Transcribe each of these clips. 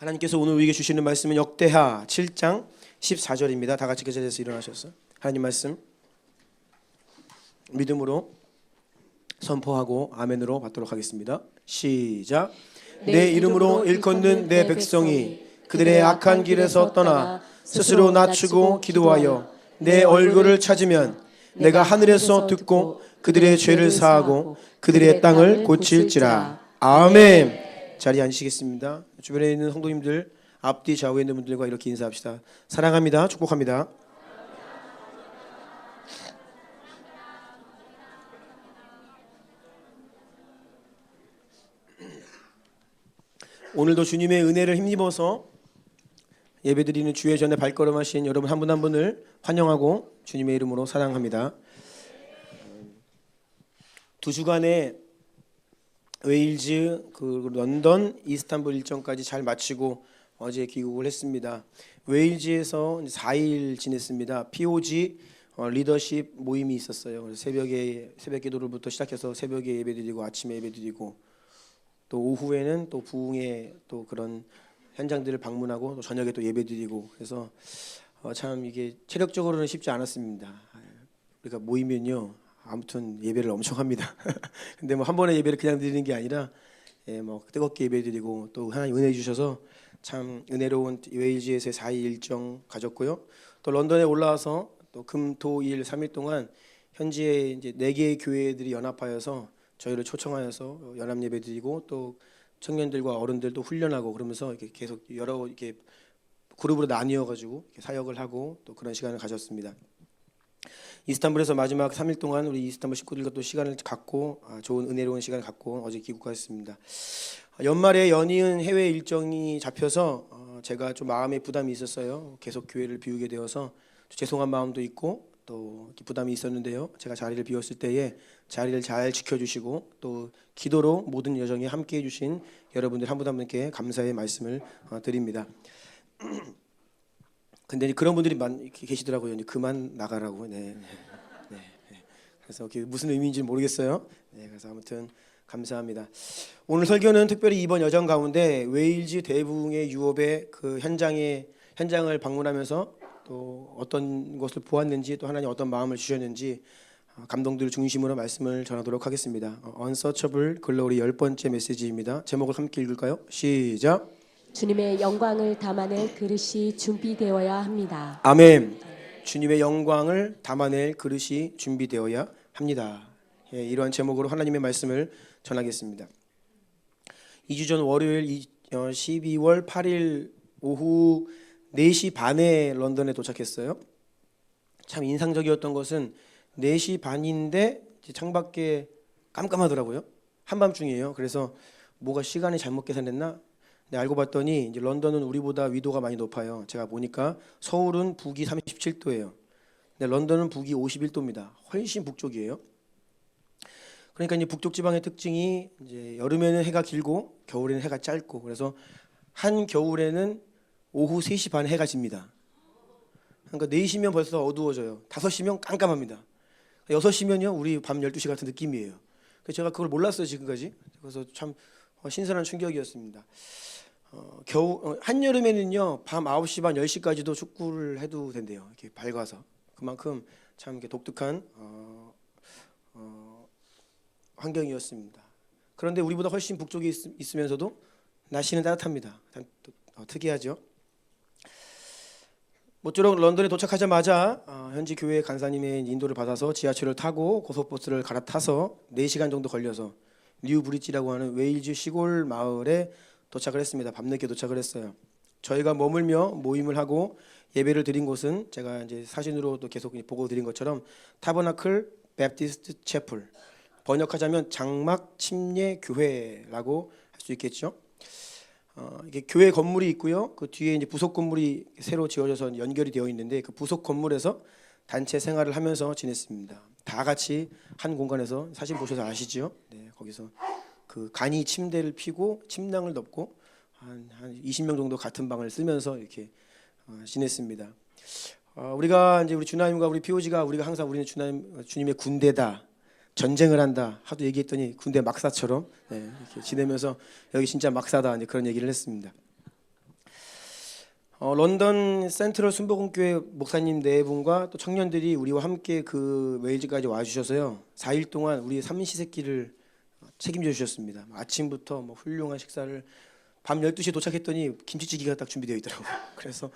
하나님께서 오늘 우리에게 주시는 말씀은 역대하 7장 14절입니다. 다 같이 그 자리에서 일어나셔서 하나님 말씀 믿음으로 선포하고 아멘으로 받도록 하겠습니다. 시작. 내 이름으로 일컫는 내 백성이 그들의 악한 길에서 떠나 스스로 낮추고 기도하여 내 얼굴을 찾으면 내가 하늘에서 듣고 그들의 죄를 사하고 그들의 땅을 고칠지라. 아멘. 자리에 앉으시겠습니다. 주변에 있는 성도님들, 앞뒤 좌우에 있는 분들과 이렇게 인사합시다. 사랑합니다. 축복합니다. 오늘도 주님의 은혜를 힘입어서 예배드리는 주의 전에 발걸음하신 여러분 한 분 한 분을 환영하고 주님의 이름으로 사랑합니다. 2주간의 웨일즈, 런던, 이스탄불 일정까지 잘 마치고 어제 귀국을 했습니다. 웨일즈에서 4일 지냈습니다. POG 리더십 모임이 있었어요. 그래서 새벽 기도를부터 시작해서 새벽에 예배드리고 아침에 예배드리고 또 오후에는 또 부흥의 또 그런 현장들을 방문하고 또 저녁에 또 예배드리고 그래서 참 이게 체력적으로는 쉽지 않았습니다. 그러니까 모이면요. 아무튼 예배를 엄청 합니다. 근데 뭐 한 번에 예배를 그냥 드리는 게 아니라 뭐 뜨겁게 예배드리고 또 하나님 은혜 주셔서 참 은혜로운 웨일즈에서의 4일 일정 가졌고요. 또 런던에 올라와서 또 금, 토, 일 3일 동안 현지에 이제 4개의 교회들이 연합하여서 저희를 초청하여서 연합 예배드리고 또 청년들과 어른들도 훈련하고 그러면서 이렇게 계속 여러 이렇게 그룹으로 나뉘어 가지고 사역을 하고 또 그런 시간을 가졌습니다. 이스탄불에서 마지막 3일 동안 우리 이스탄불 식구들과 또 시간을 갖고 좋은 은혜로운 시간을 갖고 어제 귀국하였습니다. 연말에 연이은 해외 일정이 잡혀서 제가 좀 마음에 부담이 있었어요. 계속 교회를 비우게 되어서 죄송한 마음도 있고 또 부담이 있었는데요. 제가 자리를 비웠을 때에 자리를 잘 지켜주시고 또 기도로 모든 여정에 함께해 주신 여러분들 한 분 한 분께 감사의 말씀을 드립니다. 근데 그런 분들이 계시더라고요. 그만 나가라고. 네. 그래서 무슨 의미인지 모르겠어요. 네, 그래서 아무튼 감사합니다. 오늘 설교는 특별히 이번 여정 가운데 웨일즈 대부흥의 유업의 그 현장을 방문하면서 또 어떤 것을 보았는지 또 하나님 어떤 마음을 주셨는지 감동들을 중심으로 말씀을 전하도록 하겠습니다. Unsearchable Glory 10번째 메시지입니다. 제목을 함께 읽을까요? 시작. 주님의 영광을 담아낼 그릇이 준비되어야 합니다. 아멘. 주님의 영광을 담아낼 그릇이 준비되어야 합니다. 이러한 제목으로 하나님의 말씀을 전하겠습니다. 2주 전 월요일 12월 8일 오후 4시 반에 런던에 도착했어요. 참 인상적이었던 것은 4시 반인데 창밖에 깜깜하더라고요. 한밤중이에요. 그래서 뭐가 시간이 잘못 계산됐나? 네, 알고 봤더니 이제 런던은 우리보다 위도가 많이 높아요. 제가 보니까 서울은 북위 37도예요. 근데 런던은 북위 51도입니다. 훨씬 북쪽이에요. 그러니까 이제 북쪽 지방의 특징이 이제 여름에는 해가 길고 겨울에는 해가 짧고 그래서 한 겨울에는 오후 3시 반에 해가 집니다. 그러니까 4시면 벌써 어두워져요. 5시면 깜깜합니다. 6시면요 우리 밤 12시 같은 느낌이에요. 그래서 제가 그걸 몰랐어요 지금까지. 그래서 참 신선한 충격이었습니다. 한여름에는요 밤 9시 반 10시까지도 축구를 해도 된대요. 이렇게 밝아서 그만큼 참 이렇게 독특한 환경이었습니다. 그런데 우리보다 훨씬 북쪽에 있으면서도 날씨는 따뜻합니다. 특이하죠. 모쪼록 런던에 도착하자마자 현지 교회 간사님의 인도를 받아서 지하철을 타고 고속버스를 갈아타서 4시간 정도 걸려서 뉴브리지라고 하는 웨일즈 시골 마을에 도착을 했습니다. 밤늦게 도착을 했어요. 저희가 머물며 모임을 하고 예배를 드린 곳은 제가 이제 사진으로도 계속 보고 드린 것처럼 타버나클 베프티스트 채플, 번역하자면 장막 침례 교회라고 할 수 있겠죠. 이게 교회 건물이 있고요. 그 뒤에 이제 부속 건물이 새로 지어져서 연결이 되어 있는데 그 부속 건물에서 단체 생활을 하면서 지냈습니다. 다 같이 한 공간에서 사진 보셔서 아시죠? 네, 거기서 그 간이 침대를 피고 침낭을 덮고 한 20명 정도 같은 방을 쓰면서 이렇게 지냈습니다. 우리가 이제 우리 주나님과 우리 POG가 우리가 항상 우리는 주님의 군대다. 전쟁을 한다 하도 얘기했더니 군대 막사처럼 이렇게 지내면서 여기 진짜 막사다 이제 그런 얘기를 했습니다. 런던 센트럴 순복음교회 목사님 네 분과 또 청년들이 우리와 함께 그 웨일즈까지 와주셔서요 4일 동안 우리의 삼시세끼를 책임져 주셨습니다. 아침부터 뭐 훌륭한 식사를 밤 12시에 도착했더니 김치찌개가 딱 준비되어 있더라고요. 그래서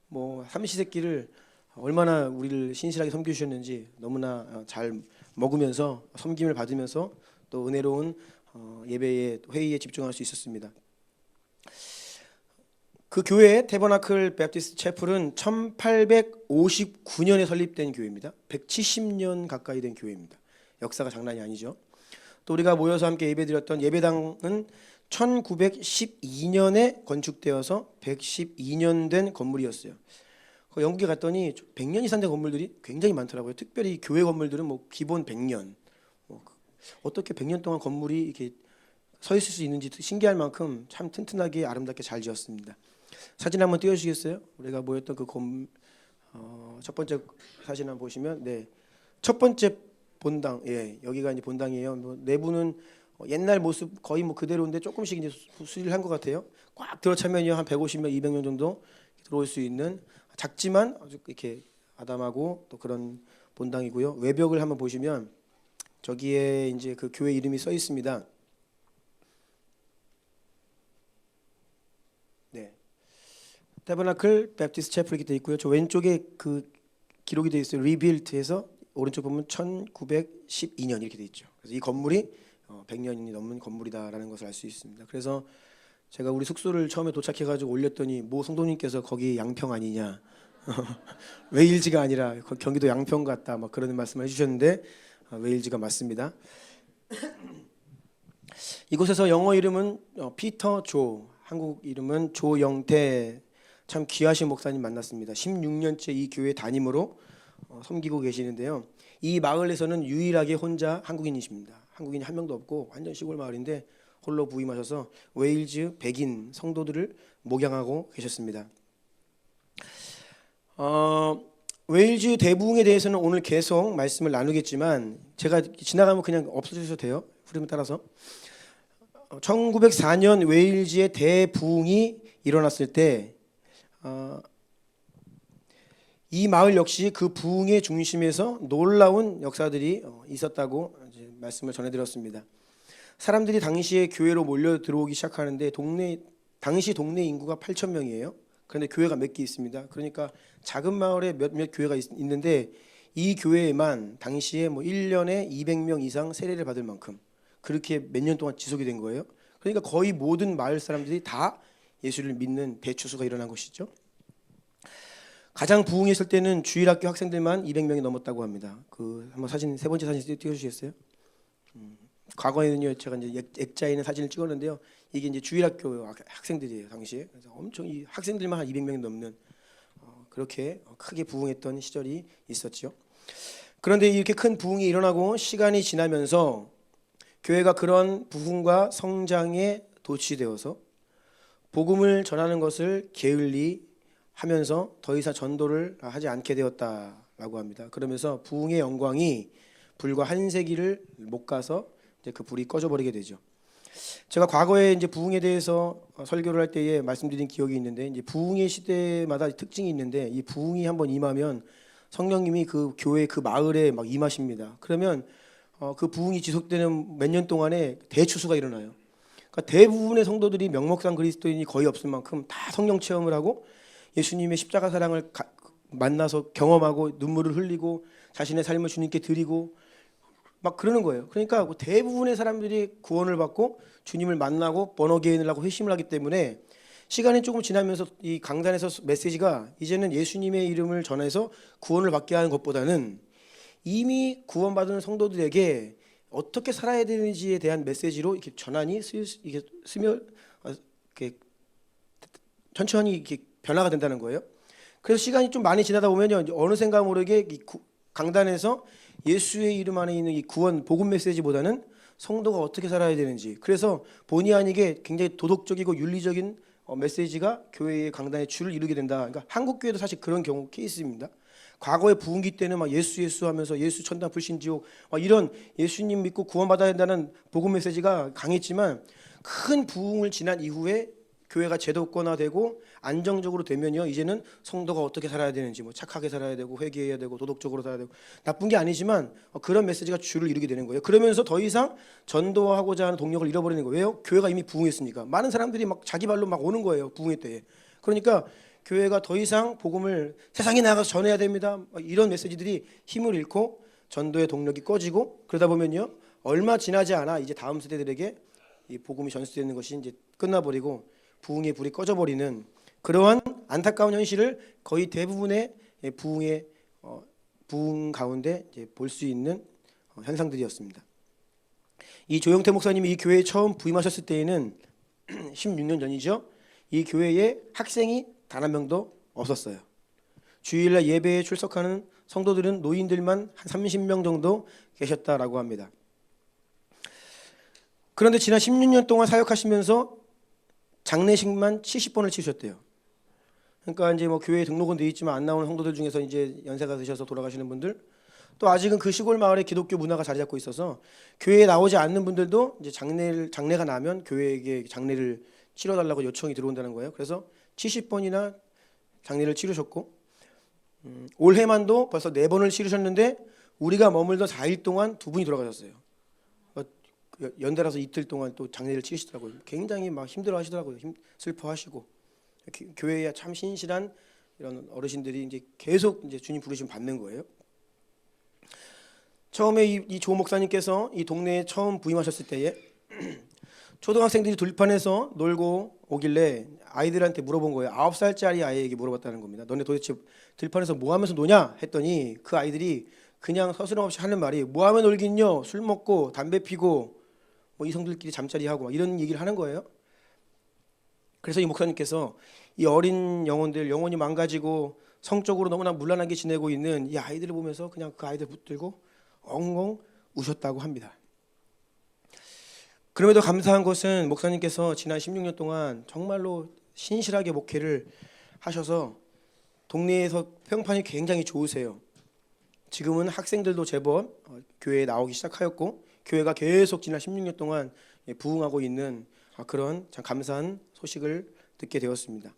뭐 삼시세끼를 얼마나 우리를 신실하게 섬겨주셨는지 너무나 잘 먹으면서 섬김을 받으면서 또 은혜로운 예배에 회의에 집중할 수 있었습니다. 그 교회 태버나클 베프티스트 채플은 1859년에 설립된 교회입니다. 170년 가까이 된 교회입니다. 역사가 장난이 아니죠. 또 우리가 모여서 함께 예배드렸던 예배당은 1912년에 건축되어서 112년 된 건물이었어요. 영국에 갔더니 100년 이상 된 건물들이 굉장히 많더라고요. 특별히 교회 건물들은 뭐 기본 100년. 어떻게 100년 동안 건물이 이렇게 서 있을 수 있는지 신기할 만큼 참 튼튼하게 아름답게 잘 지었습니다. 사진 한번 띄워주시겠어요? 우리가 모였던 그 건물 첫 번째 사진 한번 보시면 첫 번째 본당, 여기가 이제 본당이에요. 내부는 옛날 모습 거의 뭐 그대로인데 조금씩 이제 수리를 한 것 같아요. 꽉 들어차면요 한 150명, 200명 정도 들어올 수 있는 작지만 아주 이렇게 아담하고 또 그런 본당이고요. 외벽을 한번 보시면 저기에 이제 그 교회 이름이 써 있습니다. 태버나클 베프티스트 채플 이렇게 돼 있고요. 저 왼쪽에 그 기록이 돼 있어요. 리빌트해서 오른쪽 보면 1912년 이렇게 돼 있죠. 그래서 이 건물이 100년이 넘는 건물이다라는 것을 알 수 있습니다. 그래서 제가 우리 숙소를 처음에 도착해가지고 올렸더니 모 성도님께서 거기 양평 아니냐, 웨일즈가 아니라 경기도 양평 같다, 막 그런 말씀을 해주셨는데 웨일즈가 맞습니다. 이곳에서 영어 이름은 피터 조, 한국 이름은 조영태. 참 귀하신 목사님 만났습니다. 16년째 이 교회 담임으로 섬기고 계시는데요. 이 마을에서는 유일하게 혼자 한국인이십니다. 한국인이 한 명도 없고 완전 시골 마을인데 홀로 부임하셔서 웨일즈 백인 성도들을 목양하고 계셨습니다. 웨일즈 대부흥에 대해서는 오늘 계속 말씀을 나누겠지만 제가 지나가면 그냥 없어지셔도 돼요. 흐름에 따라서. 1904년 웨일즈의 대부흥이 일어났을 때 이 마을 역시 그 부흥의 중심에서 놀라운 역사들이 있었다고 이제 말씀을 전해드렸습니다. 사람들이 당시에 교회로 몰려 들어오기 시작하는데 당시 동네 인구가 8,000명이에요. 그런데 교회가 몇 개 있습니다. 그러니까 작은 마을에 몇몇 교회가 있는데 이 교회에만 당시에 뭐 1년에 200명 이상 세례를 받을 만큼 그렇게 몇 년 동안 지속이 된 거예요. 그러니까 거의 모든 마을 사람들이 다 예수를 믿는 대추수가 일어난 것이죠. 가장 부흥했을 때는 주일학교 학생들만 200명이 넘었다고 합니다. 그 한번 사진 세 번째 사진 띄워주시겠어요? 과거에는요 제가 이제 액자에 있는 사진을 찍었는데요. 이게 이제 주일학교 학생들이에요 당시에. 그래서 엄청 이 학생들만 한 200명이 넘는 그렇게 크게 부흥했던 시절이 있었죠. 그런데 이렇게 큰 부흥이 일어나고 시간이 지나면서 교회가 그런 부흥과 성장에 도취되어서 복음을 전하는 것을 게을리 하면서 더 이상 전도를 하지 않게 되었다라고 합니다. 그러면서 부흥의 영광이 불과 한 세기를 못 가서 이제 그 불이 꺼져버리게 되죠. 제가 과거에 이제 부흥에 대해서 설교를 할 때에 말씀드린 기억이 있는데 이제 부흥의 시대마다 특징이 있는데 이 부흥이 한번 임하면 성령님이 그 교회 그 마을에 막 임하십니다. 그러면 그 부흥이 지속되는 몇 년 동안에 대추수가 일어나요. 그러니까 대부분의 성도들이 명목상 그리스도인이 거의 없을 만큼 다 성령 체험을 하고 예수님의 십자가 사랑을 만나서 경험하고 눈물을 흘리고 자신의 삶을 주님께 드리고 막 그러는 거예요. 그러니까 대부분의 사람들이 구원을 받고 주님을 만나고 번어게인을 하고 회심을 하기 때문에 시간이 조금 지나면서 이 강단에서 메시지가 이제는 예수님의 이름을 전해서 구원을 받게 하는 것보다는 이미 구원받은 성도들에게 어떻게 살아야 되는지에 대한 메시지로 이렇게 전환이 이렇게 천천히 이렇게 변화가 된다는 거예요. 그래서 시간이 좀 많이 지나다 보면요, 어느샌가 모르게 이 강단에서 예수의 이름 안에 있는 이 구원 복음 메시지보다는 성도가 어떻게 살아야 되는지, 그래서 본의 아니게 굉장히 도덕적이고 윤리적인 메시지가 교회의 강단의 줄을 이루게 된다. 그러니까 한국 교회도 사실 그런 경우 케이스입니다. 과거의 부흥기 때는 막 예수 하면서 예수 천당 불신지옥 막 이런 예수님 믿고 구원받아야 된다는 복음 메시지가 강했지만 큰 부흥을 지난 이후에 교회가 제도권화되고 안정적으로 되면요, 이제는 성도가 어떻게 살아야 되는지, 뭐 착하게 살아야 되고 회개해야 되고 도덕적으로 살아야 되고, 나쁜 게 아니지만 그런 메시지가 주를 이루게 되는 거예요. 그러면서 더 이상 전도하고자 하는 동력을 잃어버리는 거예요. 왜요? 교회가 이미 부흥했으니까. 많은 사람들이 막 자기 발로 막 오는 거예요, 부흥회 때에. 그러니까 교회가 더 이상 복음을 세상에 나가서 전해야 됩니다, 이런 메시지들이 힘을 잃고 전도의 동력이 꺼지고, 그러다 보면요, 얼마 지나지 않아 이제 다음 세대들에게 이 복음이 전수되는 것이 이제 끝나버리고 부흥의 불이 꺼져버리는 그러한 안타까운 현실을 거의 대부분의 부흥 가운데 볼 수 있는 현상들이었습니다. 이 조영태 목사님이 이 교회에 처음 부임하셨을 때에는 16년 전이죠. 이 교회에 학생이 단 한 명도 없었어요. 주일날 예배에 출석하는 성도들은 노인들만 한 30명 정도 계셨다라고 합니다. 그런데 지난 16년 동안 사역하시면서 장례식만 70번을 치르셨대요. 그러니까 이제 뭐 교회에 등록은 돼 있지만 안 나오는 성도들 중에서 이제 연세가 드셔서 돌아가시는 분들, 또 아직은 그 시골 마을에 기독교 문화가 자리 잡고 있어서 교회에 나오지 않는 분들도 이제 장례가 나면 교회에게 장례를 치러달라고 요청이 들어온다는 거예요. 그래서 70번이나 장례를 치르셨고, 올해만도 벌써 4번을 치르셨는데 우리가 머물던 4일 동안 2분이 돌아가셨어요. 연달아서 이틀 동안 또 장례를 치르시더라고요. 굉장히 막 힘들어하시더라고요. 슬퍼하시고. 교회에 참 신실한 이런 어르신들이 이제 계속 이제 주님 부르심 받는 거예요. 처음에 이 조 목사님께서 이 동네에 처음 부임하셨을 때에 초등학생들이 들판에서 놀고 오길래 아이들한테 물어본 거예요. 9살짜리 아이에게 물어봤다는 겁니다. 너네 도대체 들판에서 뭐 하면서 노냐? 했더니 그 아이들이 그냥 서스럼없이 하는 말이, 뭐 하면 놀긴요? 술 먹고 담배 피고 뭐 이성들끼리 잠자리 하고 막 이런 얘기를 하는 거예요. 그래서 이 목사님께서 이 어린 영혼들, 영혼이 망가지고 성적으로 너무나 문란하게 지내고 있는 이 아이들을 보면서 그냥 그 아이들 붙들고 엉엉 우셨다고 합니다. 그럼에도 감사한 것은 목사님께서 지난 16년 동안 정말로 신실하게 목회를 하셔서 동네에서 평판이 굉장히 좋으세요. 지금은 학생들도 제법 교회에 나오기 시작하였고, 교회가 계속 지난 16년 동안 부흥하고 있는 그런 참 감사한 소식을 듣게 되었습니다.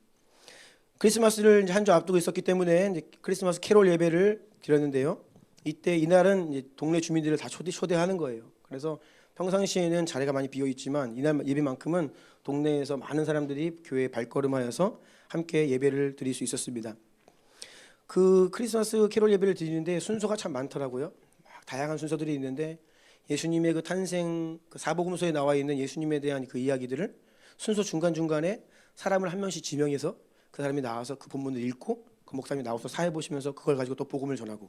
크리스마스를 한 주 앞두고 있었기 때문에 이제 크리스마스 캐롤 예배를 드렸는데요. 이날은 이제 동네 주민들을 다 초대하는 거예요. 그래서 평상시에는 자리가 많이 비어 있지만 이날 예배만큼은 동네에서 많은 사람들이 교회에 발걸음하여서 함께 예배를 드릴 수 있었습니다. 그 크리스마스 캐롤 예배를 드리는데 순서가 참 많더라고요. 다양한 순서들이 있는데 예수님의 그 탄생, 그 사복음서에 나와 있는 예수님에 대한 그 이야기들을 순서 중간중간에 사람을 한 명씩 지명해서 그 사람이 나와서 그 본문을 읽고 그 목사님이 나와서 사회 보시면서 그걸 가지고 또 복음을 전하고,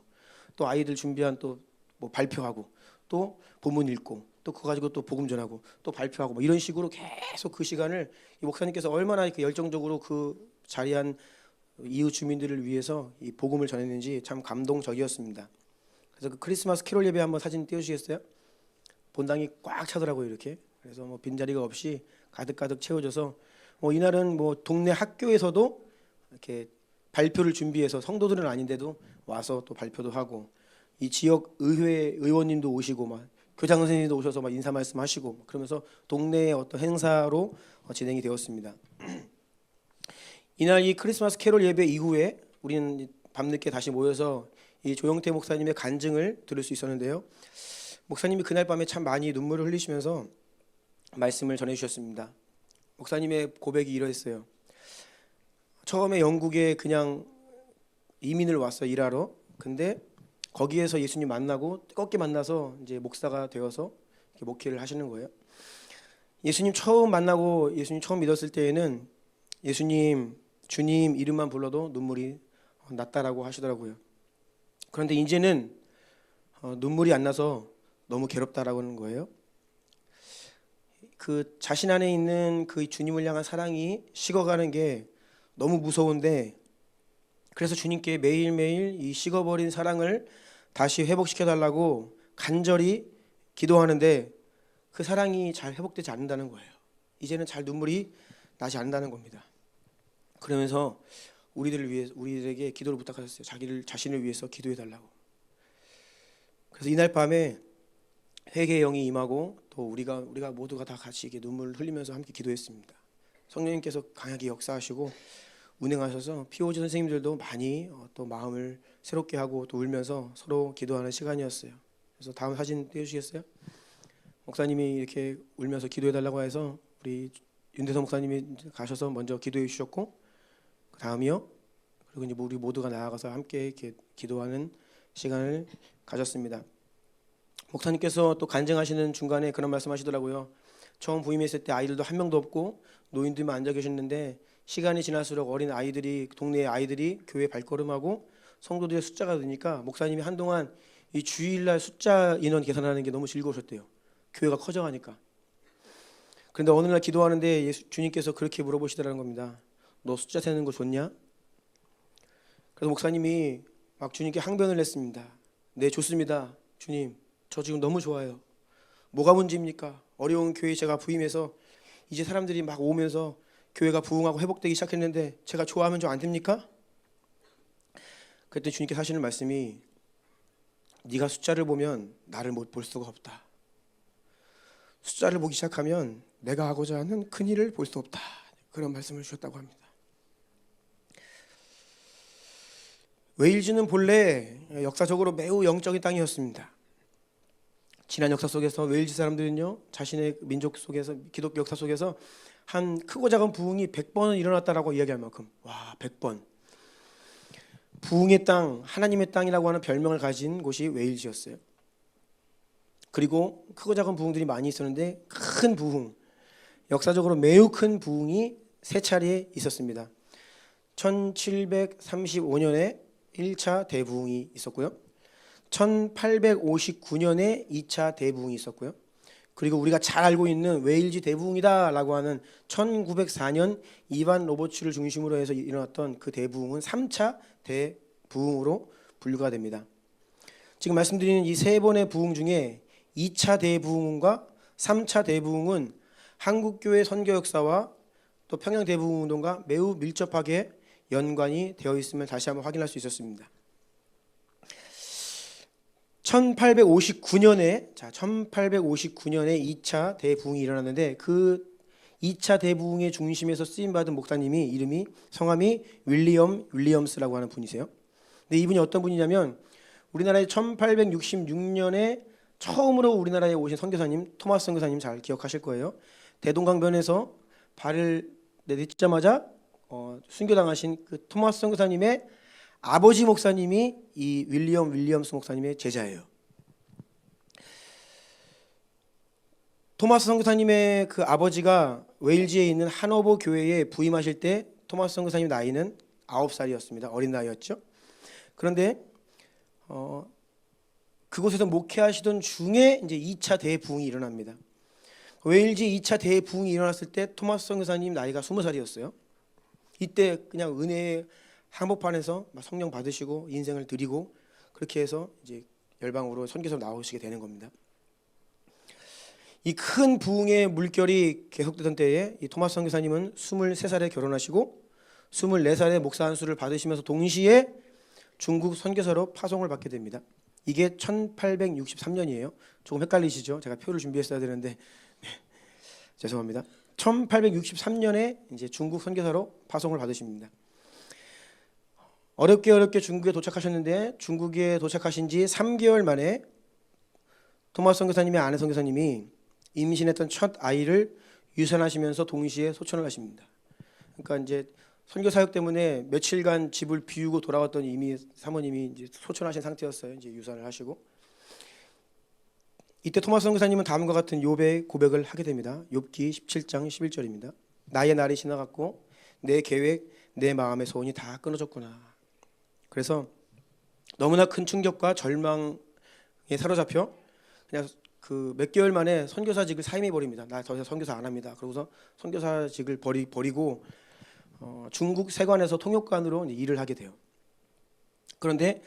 또 아이들 준비한 또 뭐 발표하고, 또 본문 읽고, 또 그거 가지고 또 복음 전하고, 또 발표하고, 뭐 이런 식으로 계속 그 시간을 이 목사님께서 얼마나 그 열정적으로 그 자리한 이웃 주민들을 위해서 이 복음을 전했는지 참 감동적이었습니다. 그래서 그 크리스마스 캐롤 예배 한번 사진 띄워주시겠어요? 본당이 꽉 차더라고요, 이렇게. 그래서 뭐 빈자리가 없이 가득가득 채워져서 이날은 뭐 동네 학교에서도 이렇게 발표를 준비해서, 성도들은 아닌데도 와서 또 발표도 하고, 이 지역 의회 의원님도 오시고 막 교장 선생님도 오셔서 막 인사 말씀하시고, 그러면서 동네의 어떤 행사로 진행이 되었습니다. 이날 이 크리스마스 캐롤 예배 이후에 우리는 밤늦게 다시 모여서 이 조영태 목사님의 간증을 들을 수 있었는데요. 목사님이 그날 밤에 참 많이 눈물을 흘리시면서 말씀을 전해주셨습니다. 목사님의 고백이 이러했어요. 처음에 영국에 그냥 이민을 왔어요, 일하러. 근데 거기에서 예수님 만나고 뜨겁게 만나서 이제 목사가 되어서 이렇게 목회를 하시는 거예요. 예수님 처음 만나고 예수님 처음 믿었을 때에는 예수님, 주님 이름만 불러도 눈물이 났다라고 하시더라고요. 그런데 이제는 눈물이 안 나서 너무 괴롭다라고 하는 거예요. 그 자신 안에 있는 그 주님을 향한 사랑이 식어가는 게 너무 무서운데, 그래서 주님께 매일매일 이 식어버린 사랑을 다시 회복시켜 달라고 간절히 기도하는데 그 사랑이 잘 회복되지 않는다는 거예요. 이제는 잘 눈물이 나지 않는다는 겁니다. 그러면서 우리들에게 기도를 부탁하셨어요. 자신을 위해서 기도해 달라고. 그래서 이날 밤에 회개의 영이 임하고 또 우리가 모두가 다 같이 이렇게 눈물을 흘리면서 함께 기도했습니다. 성령님께서 강하게 역사하시고 운행하셔서 POG 선생님들도 많이 또 마음을 새롭게 하고 또 울면서 서로 기도하는 시간이었어요. 그래서 다음 사진 띄워주시겠어요? 목사님이 이렇게 울면서 기도해달라고 해서 우리 윤대성 목사님이 가셔서 먼저 기도해 주셨고, 그 다음이요. 그리고 이제 우리 모두가 나아가서 함께 이렇게 기도하는 시간을 가졌습니다. 목사님께서 또 간증하시는 중간에 그런 말씀하시더라고요. 처음 부임했을 때 아이들도 한 명도 없고 노인들만 앉아 계셨는데 시간이 지날수록 어린 아이들이, 동네 아이들이 교회 발걸음하고 성도들의 숫자가 되니까 목사님이 한동안 이 주일날 숫자 인원 계산하는 게 너무 즐거우셨대요. 교회가 커져가니까. 그런데 어느 날 기도하는데 주님께서 그렇게 물어보시더라는 겁니다. 너 숫자 세는 거 좋냐? 그래서 목사님이 막 주님께 항변을 했습니다. 네, 좋습니다. 주님, 저 지금 너무 좋아요. 뭐가 문제입니까? 어려운 교회에 제가 부임해서 이제 사람들이 막 오면서 교회가 부흥하고 회복되기 시작했는데 제가 좋아하면 좀 안 됩니까? 그때 주님께서 하시는 말씀이 네가 숫자를 보면 나를 못 볼 수가 없다. 숫자를 보기 시작하면 내가 하고자 하는 큰 일을 볼 수 없다. 그런 말씀을 주셨다고 합니다. 웨일즈는 본래 역사적으로 매우 영적인 땅이었습니다. 지난 역사 속에서 웨일즈 사람들은요, 자신의 민족 속에서, 기독교 역사 속에서 한 크고 작은 부흥이 100번은 일어났다라고 이야기할 만큼, 와, 100번. 부흥의 땅, 하나님의 땅이라고 하는 별명을 가진 곳이 웨일즈였어요. 그리고 크고 작은 부흥들이 많이 있었는데 큰 부흥, 역사적으로 매우 큰 부흥이 세 차례 있었습니다. 1735년에 1차 대부흥이 있었고요. 1859년에 2차 대부흥이 있었고요. 그리고 우리가 잘 알고 있는 웨일즈 대부흥이다라고 하는 1904년 이반 로버츠를 중심으로 해서 일어났던 그 대부흥은 3차 대부흥으로 분류가 됩니다. 지금 말씀드리는 이 세 번의 부흥 중에 2차 대부흥과 3차 대부흥은 한국교회 선교 역사와 또 평양 대부흥 운동과 매우 밀접하게 연관이 되어 있음을 다시 한번 확인할 수 있었습니다. 1859년에 2차 대부흥이 일어났는데 그 2차 대부흥의 중심에서 쓰임 받은 목사님이 성함이 윌리엄스라고 하는 분이세요. 근데 이분이 어떤 분이냐면 우리나라에 1866년에 처음으로 우리나라에 오신 선교사님 토마스 선교사님 잘 기억하실 거예요. 대동강변에서 발을 내딛자마자 순교당하신 그 토마스 선교사님의 아버지 목사님이 이 윌리엄스 목사님의 제자예요. 토마스 선교사님의 그 아버지가 웨일즈에 있는 하노버 교회에 부임하실 때 토마스 선교사님 나이는 9살이었습니다. 어린 나이였죠. 그런데 그곳에서 목회하시던 중에 이제 2차 대부흥이 일어납니다. 웨일즈 2차 대부흥이 일어났을 때 토마스 선교사님 나이가 20살이었어요. 이때 그냥 은혜의 한복판에서 성령 받으시고 인생을 드리고 그렇게 해서 이제 열방으로 선교사로 나오시게 되는 겁니다. 이 큰 부흥의 물결이 계속되던 때에 이 토마스 선교사님은 23살에 결혼하시고 24살에 목사 안수를 받으시면서 동시에 중국 선교사로 파송을 받게 됩니다. 이게 1863년이에요. 조금 헷갈리시죠? 제가 표를 준비했어야 되는데 죄송합니다. 1863년에 이제 중국 선교사로 파송을 받으십니다. 어렵게 중국에 도착하셨는데 중국에 도착하신 지 3개월 만에 토마스 선교사님의 아내 선교사님이 임신했던 첫 아이를 유산하시면서 동시에 소천을 하십니다. 그러니까 이제 선교 사역 때문에 며칠간 집을 비우고 돌아왔더니 이미 사모님이 이제 소천하신 상태였어요. 이제 유산을 하시고 이때 토마스 선교사님은 다음과 같은 욥의 고백을 하게 됩니다. 욥기 17장 11절입니다. 나의 날이 지나갔고 내 계획, 내 마음의 소원이 다 끊어졌구나. 그래서 너무나 큰 충격과 절망에 사로잡혀 그냥 그 몇 개월 만에 선교사직을 사임해 버립니다. 나 더 이상 선교사 안 합니다. 그러고서 선교사직을 버리고 중국 세관에서 통역관으로 일을 하게 돼요. 그런데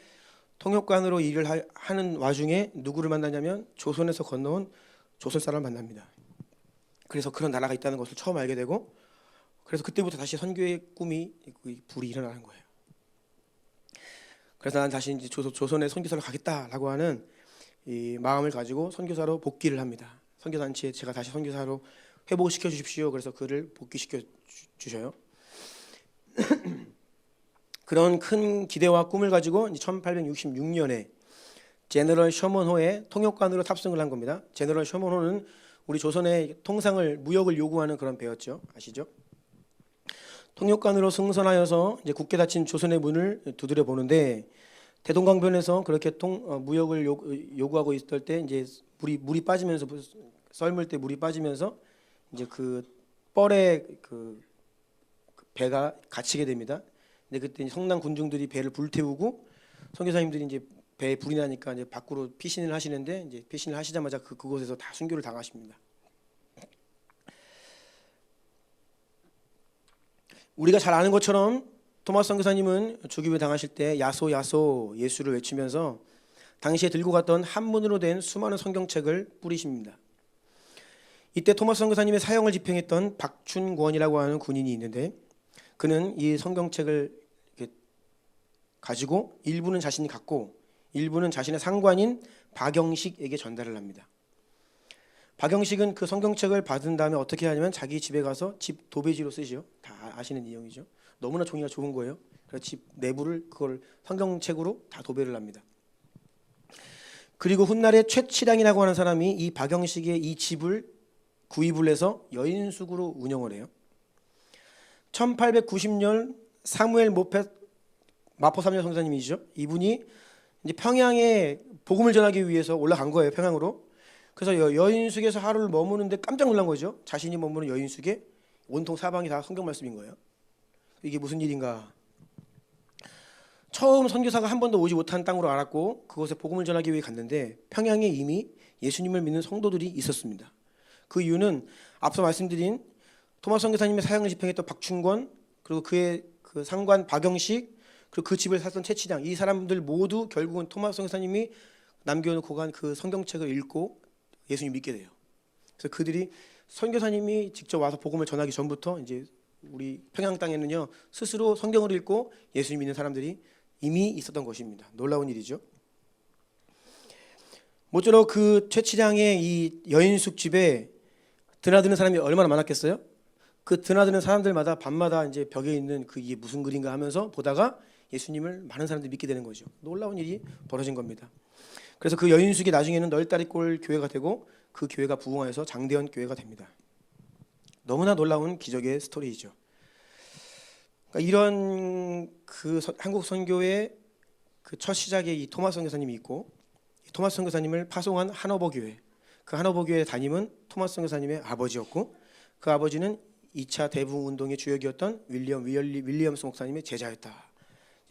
통역관으로 일을 하는 와중에 누구를 만나냐면 조선에서 건너온 조선 사람을 만납니다. 그래서 그런 나라가 있다는 것을 처음 알게 되고 그래서 그때부터 다시 선교의 꿈이 불이 일어나는 거예요. 그래서 난 다시 이제 조선의 선교사로 가겠다라고 하는 이 마음을 가지고 선교사로 복귀를 합니다. 선교단체에 제가 다시 선교사로 회복시켜 주십시오. 그래서 그를 복귀시켜 주셔요. 그런 큰 기대와 꿈을 가지고 1866년에 제너럴 셔먼호의 통역관으로 탑승을 한 겁니다. 제너럴 셔먼호는 우리 조선의 통상을 무역을 요구하는 그런 배였죠. 아시죠? 통역관으로 승선하여서 이제 굳게 닫힌 조선의 문을 두드려 보는데 대동강변에서 그렇게 무역을 요구하고 있을 때 이제 물이 빠지면서 썰물 때 물이 빠지면서 이제 그 뻘에 그 배가 갇히게 됩니다. 근데 그때 성난 군중들이 배를 불태우고 선교사님들이 이제 배에 불이 나니까 이제 밖으로 피신을 하시는데 이제 피신을 하시자마자 그곳에서 다 순교를 당하십니다. 우리가 잘 아는 것처럼 토마스 선교사님은 죽임을 당하실 때 야소 야소 예수를 외치면서 당시에 들고 갔던 한문으로 된 수많은 성경책을 뿌리십니다. 이때 토마스 선교사님의 사형을 집행했던 박춘권이라고 하는 군인이 있는데 그는 이 성경책을 가지고 일부는 자신이 갖고 일부는 자신의 상관인 박영식에게 전달을 합니다. 박영식은 그 성경책을 받은 다음에 어떻게 하냐면 자기 집에 가서 집 도배지로 쓰죠. 다 아시는 내용이죠. 너무나 종이가 좋은 거예요. 그래서 집 내부를 그걸 성경책으로 다 도배를 합니다. 그리고 훗날에 최치량이라고 하는 사람이 이 박영식의 이 집을 구입을 해서 여인숙으로 운영을 해요. 1890년 사무엘 모펫 마포3년 선교사님이죠. 이분이 이제 평양에 복음을 전하기 위해서 올라간 거예요. 평양으로. 그래서 여인숙에서 하루를 머무는데 깜짝 놀란 거죠. 자신이 머무는 여인숙에 온통 사방이 다 성경 말씀인 거예요. 이게 무슨 일인가? 처음 선교사가 한 번도 오지 못한 땅으로 알았고 그곳에 복음을 전하기 위해 갔는데 평양에 이미 예수님을 믿는 성도들이 있었습니다. 그 이유는 앞서 말씀드린 토마스 선교사님의 사형을 집행했던 박춘권 그리고 그의 그 상관 박영식 그리고 그 집을 샀던 최치량 이 사람들 모두 결국은 토마스 선교사님이 남겨놓고 간 그 성경책을 읽고 예수님 믿게 돼요. 그래서 그들이 선교사님이 직접 와서 복음을 전하기 전부터 이제 우리 평양 땅에는요 스스로 성경을 읽고 예수님 믿는 사람들이 이미 있었던 것입니다. 놀라운 일이죠. 모쪼록 그 최치량의 이 여인숙 집에 드나드는 사람이 얼마나 많았겠어요? 그 드나드는 사람들마다 밤마다 이제 벽에 있는 그 이게 무슨 글인가 하면서 보다가 예수님을 많은 사람들이 믿게 되는 거죠. 놀라운 일이 벌어진 겁니다. 그래서 그 여인숙이 나중에는 널다리골 교회가 되고 그 교회가 부흥하여서 장대현 교회가 됩니다. 너무나 놀라운 기적의 스토리이죠. 그러니까 이런 그 한국 선교의 그 첫 시작에 이 토마스 선교사님이 있고 이 토마스 선교사님을 파송한 하너버 교회 그 하너버 교회의 담임은 토마스 선교사님의 아버지였고 그 아버지는 2차 대부흥 운동의 주역이었던 윌리엄스 목사님의 제자였다.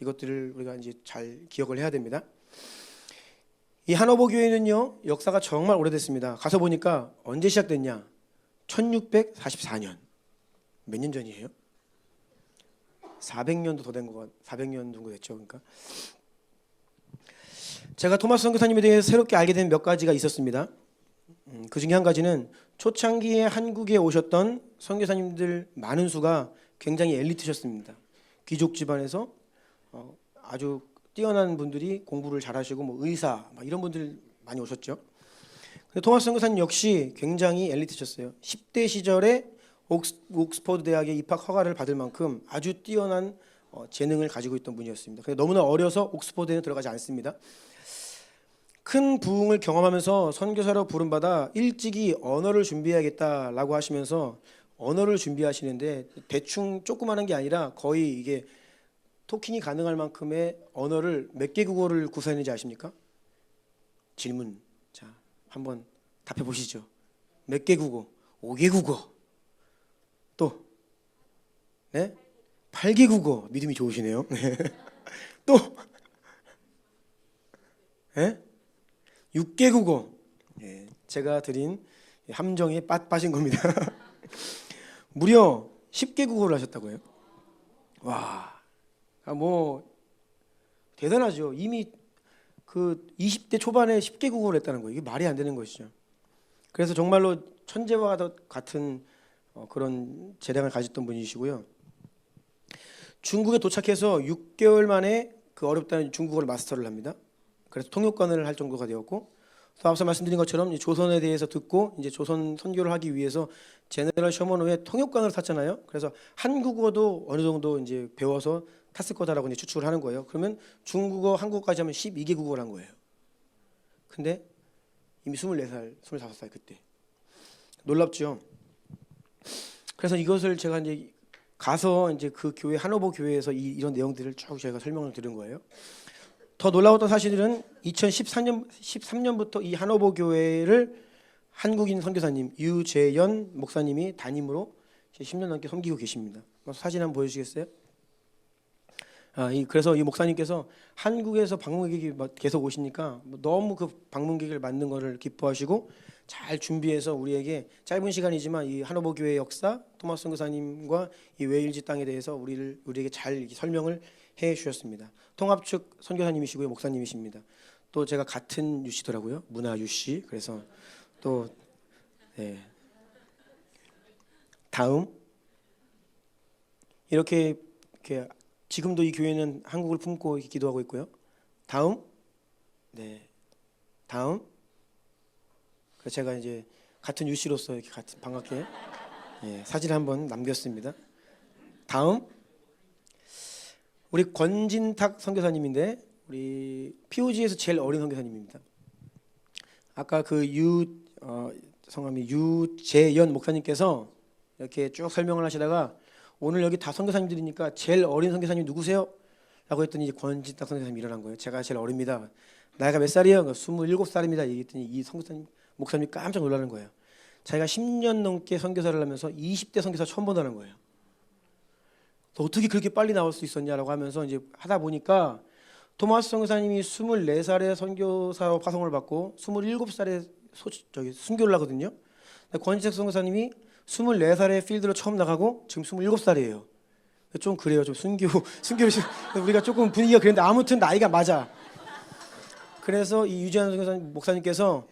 이것들을 우리가 이제 잘 기억을 해야 됩니다. 이 하너버 교회는요 역사가 정말 오래됐습니다. 가서 보니까 언제 시작됐냐? 1644년. 몇 년 전이에요? 400년도 더 된 거, 400년 정도 됐죠. 그러니까 제가 토마스 선교사님에 대해서 새롭게 알게 된 몇 가지가 있었습니다. 그 중에 한 가지는 초창기에 한국에 오셨던 선교사님들 많은 수가 굉장히 엘리트셨습니다. 귀족 집안에서 아주 뛰어난 분들이 공부를 잘하시고 뭐 의사 막 이런 분들 많이 오셨죠. 근데 토마스 선교사님 역시 굉장히 엘리트셨어요. 10대 시절에 옥스퍼드 대학에 입학 허가를 받을 만큼 아주 뛰어난 재능을 가지고 있던 분이었습니다. 근데 너무나 어려서 옥스퍼드에는 들어가지 않습니다. 큰 부흥을 경험하면서 선교사로 부름받아 일찍이 언어를 준비해야겠다라고 하시면서 언어를 준비하시는데 대충 조그마한 게 아니라 거의 이게 토킹이 가능할 만큼의 언어를 몇 개 국어를 구사했는지 아십니까? 질문. 자, 한번 답해 보시죠. 몇 개 국어? 5개 국어. 또 네? 8개 국어. 믿음이 좋으시네요. 또 네? 6개 국어. 네, 제가 드린 함정에 빠진 겁니다. 무려 10개 국어를 하셨다고요? 와. 뭐 대단하죠. 이미 그 20대 초반에 10개 국어를 했다는 거예요. 이게 말이 안 되는 것이죠. 그래서 정말로 천재와 같은 그런 재량을 가졌던 분이시고요. 중국에 도착해서 6개월 만에 그 어렵다는 중국어를 마스터를 합니다. 그래서 통역관을 할 정도가 되었고 또 앞서 말씀드린 것처럼 이 조선에 대해서 듣고 이제 조선 선교를 하기 위해서 제너럴 셔먼호의 통역관을 탔잖아요. 그래서 한국어도 어느 정도 이제 배워서 탔을 거다라고 이제 추측을 하는 거예요. 그러면 중국어, 한국어까지 하면 12개국어를 한 거예요. 근데 이미 24살, 25살 그때. 놀랍죠. 그래서 이것을 제가 이제 가서 이제 그 교회 하노버 교회에서 이런 내용들을 쭉 제가 설명을 들은 거예요. 더 놀라웠던 사실은 2013년부터 이 하노버 교회를 한국인 선교사님 유재연 목사님이 담임으로 10년 넘게 섬기고 계십니다. 사진 한번 보여주시겠어요? 그래서 이 목사님께서 한국에서 방문객이 계속 오시니까 너무 그 방문객을 맞는 것을 기뻐하시고 잘 준비해서 우리에게 짧은 시간이지만 이 하노버 교회의 역사, 토마스 선교사님과 이 웨일즈 땅에 대해서 우리에게 잘 설명을 해 주셨습니다. 통합 측 선교사님이시고요, 목사님이십니다. 또 제가 같은 유씨더라고요, 문화 유씨. 그래서 또 다음 이렇게 지금도 이 교회는 한국을 품고 기도하고 있고요. 다음. 그래서 제가 이제 같은 유씨로서 이렇게 같이 반갑게 사진 한번 남겼습니다. 다음. 우리 권진탁 선교사님인데 우리 POG에서 제일 어린 선교사님입니다. 아까 그 성함이 유재연 목사님께서 이렇게 쭉 설명을 하시다가 오늘 여기 다 선교사님들이니까 제일 어린 선교사님 누구세요? 라고 했더니 이제 권진탁 선교사님이 일어난 거예요. 제가 제일 어립니다. 나이가 몇 살이에요? 27살입니다. 얘기했더니 이 선교사님 목사님이 깜짝 놀라는 거예요. 자기가 10년 넘게 선교사를 하면서 20대 선교사 처음 본다는 거예요. 너 어떻게 그렇게 빨리 나올 수 있었냐라고 하면서 이제 하다 보니까 토마스 선교사님이 24살에 선교사로 파송을 받고 27살에 순교를 하거든요. 권지택 선교사님이 24살에 필드로 처음 나가고 지금 27살이에요. 좀 그래요. 좀 순교를 우리가 조금 분위기가 그랬는데 아무튼 나이가 맞아. 그래서 이 유재한 목사님께서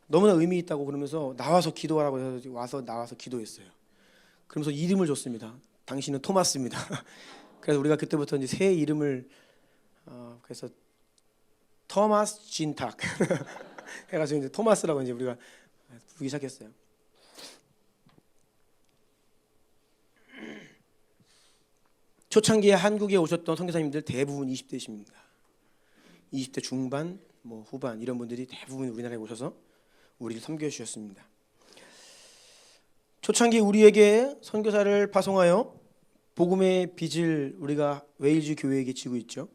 너무나 의미 있다고 그러면서 나와서 기도하라고 해서 나와서 기도했어요. 그러면서 이름을 줬습니다. 당신은 토마스입니다. 그래서 우리가 그때부터 이제 새 이름을 그래서 토마스 진탁 해가지고 이제 토마스라고 이제 우리가 부르기 시작했어요. 초창기에 한국에 오셨던 선교사님들 대부분 20대십니다. 20대 중반, 후반 이런 분들이 대부분 우리나라에 오셔서 우리를 섬겨 주셨습니다. 초창기 우리에게 선교사를 파송하여 복음의 빚을 우리가 웨일즈 교회에게 지고 있죠.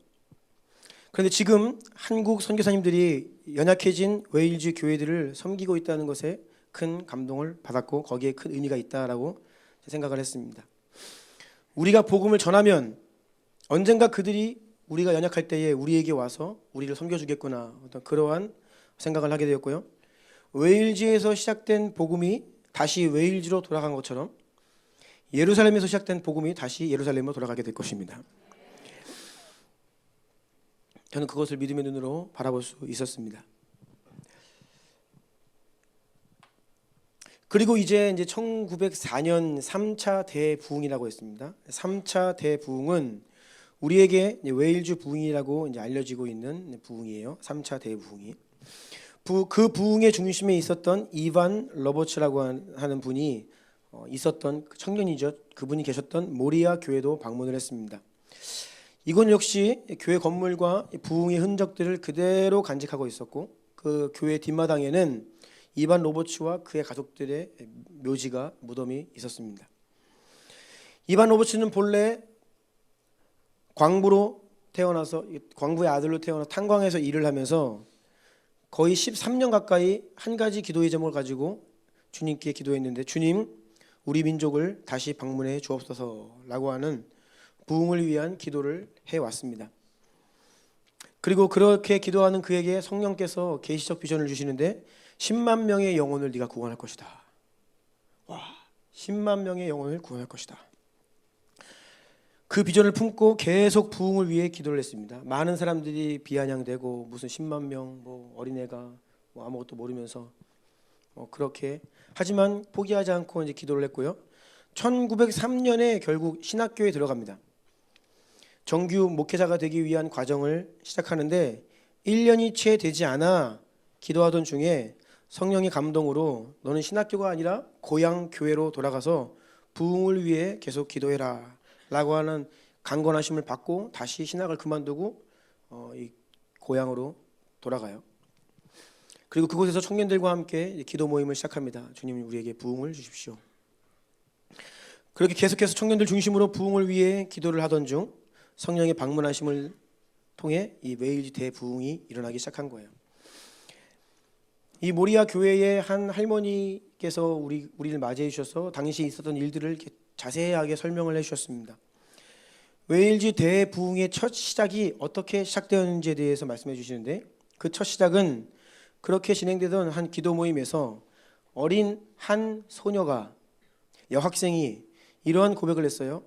그런데 지금 한국 선교사님들이 연약해진 웨일즈 교회들을 섬기고 있다는 것에 큰 감동을 받았고 거기에 큰 의미가 있다라고 생각을 했습니다. 우리가 복음을 전하면 언젠가 그들이 우리가 연약할 때에 우리에게 와서 우리를 섬겨주겠구나 어떤 그러한 생각을 하게 되었고요. 웨일즈에서 시작된 복음이 다시 웨일즈로 돌아간 것처럼 예루살렘에서 시작된 복음이 다시 예루살렘으로 돌아가게 될 것입니다. 저는 그것을 믿음의 눈으로 바라볼 수 있었습니다. 그리고 이제 1904년 3차 대부흥이라고 했습니다. 3차 대부흥은 우리에게 웨일즈 부흥이라고 이제 알려지고 있는 부흥이에요. 3차 대부흥이. 그 부흥의 중심에 있었던 이반 러버츠라고 하는 분이 있었던 청년이죠. 그분이 계셨던 모리아 교회도 방문을 했습니다. 이건 역시 교회 건물과 부흥의 흔적들을 그대로 간직하고 있었고 그 교회 뒷마당에는 이반 로버츠와 그의 가족들의 묘지가 무덤이 있었습니다. 이반 로버츠는 본래 광부로 태어나서 광부의 아들로 태어나 탄광에서 일을 하면서 거의 13년 가까이 한 가지 기도의 제목을 가지고 주님께 기도했는데 주님 우리 민족을 다시 방문해 주옵소서라고 하는 부흥을 위한 기도를 해왔습니다. 그리고 그렇게 기도하는 그에게 성령께서 계시적 비전을 주시는데 10만 명의 영혼을 네가 구원할 것이다. 와, 10만 명의 영혼을 구원할 것이다. 그 비전을 품고 계속 부흥을 위해 기도를 했습니다. 많은 사람들이 비아냥되고 무슨 10만 명 어린애가 아무것도 모르면서 그렇게 하지만 포기하지 않고 이제 기도를 했고요. 1903년에 결국 신학교에 들어갑니다. 정규 목회자가 되기 위한 과정을 시작하는데 1년이 채 되지 않아 기도하던 중에 성령의 감동으로 너는 신학교가 아니라 고향 교회로 돌아가서 부흥을 위해 계속 기도해라 라고 하는 강권하심을 받고 다시 신학을 그만두고 이 고향으로 돌아가요. 그리고 그곳에서 청년들과 함께 기도 모임을 시작합니다. 주님 우리에게 부흥을 주십시오. 그렇게 계속해서 청년들 중심으로 부흥을 위해 기도를 하던 중 성령의 방문하심을 통해 이 웨일즈 대부흥이 일어나기 시작한 거예요. 이 모리아 교회의 한 할머니께서 우리를 맞이해 주셔서 당시 있었던 일들을 이렇게 자세하게 설명을 해 주셨습니다. 웨일즈 대부흥의 첫 시작이 어떻게 시작되었는지에 대해서 말씀해 주시는데, 그 첫 시작은 그렇게 진행되던 한 기도 모임에서 어린 한 소녀가, 여학생이 이러한 고백을 했어요.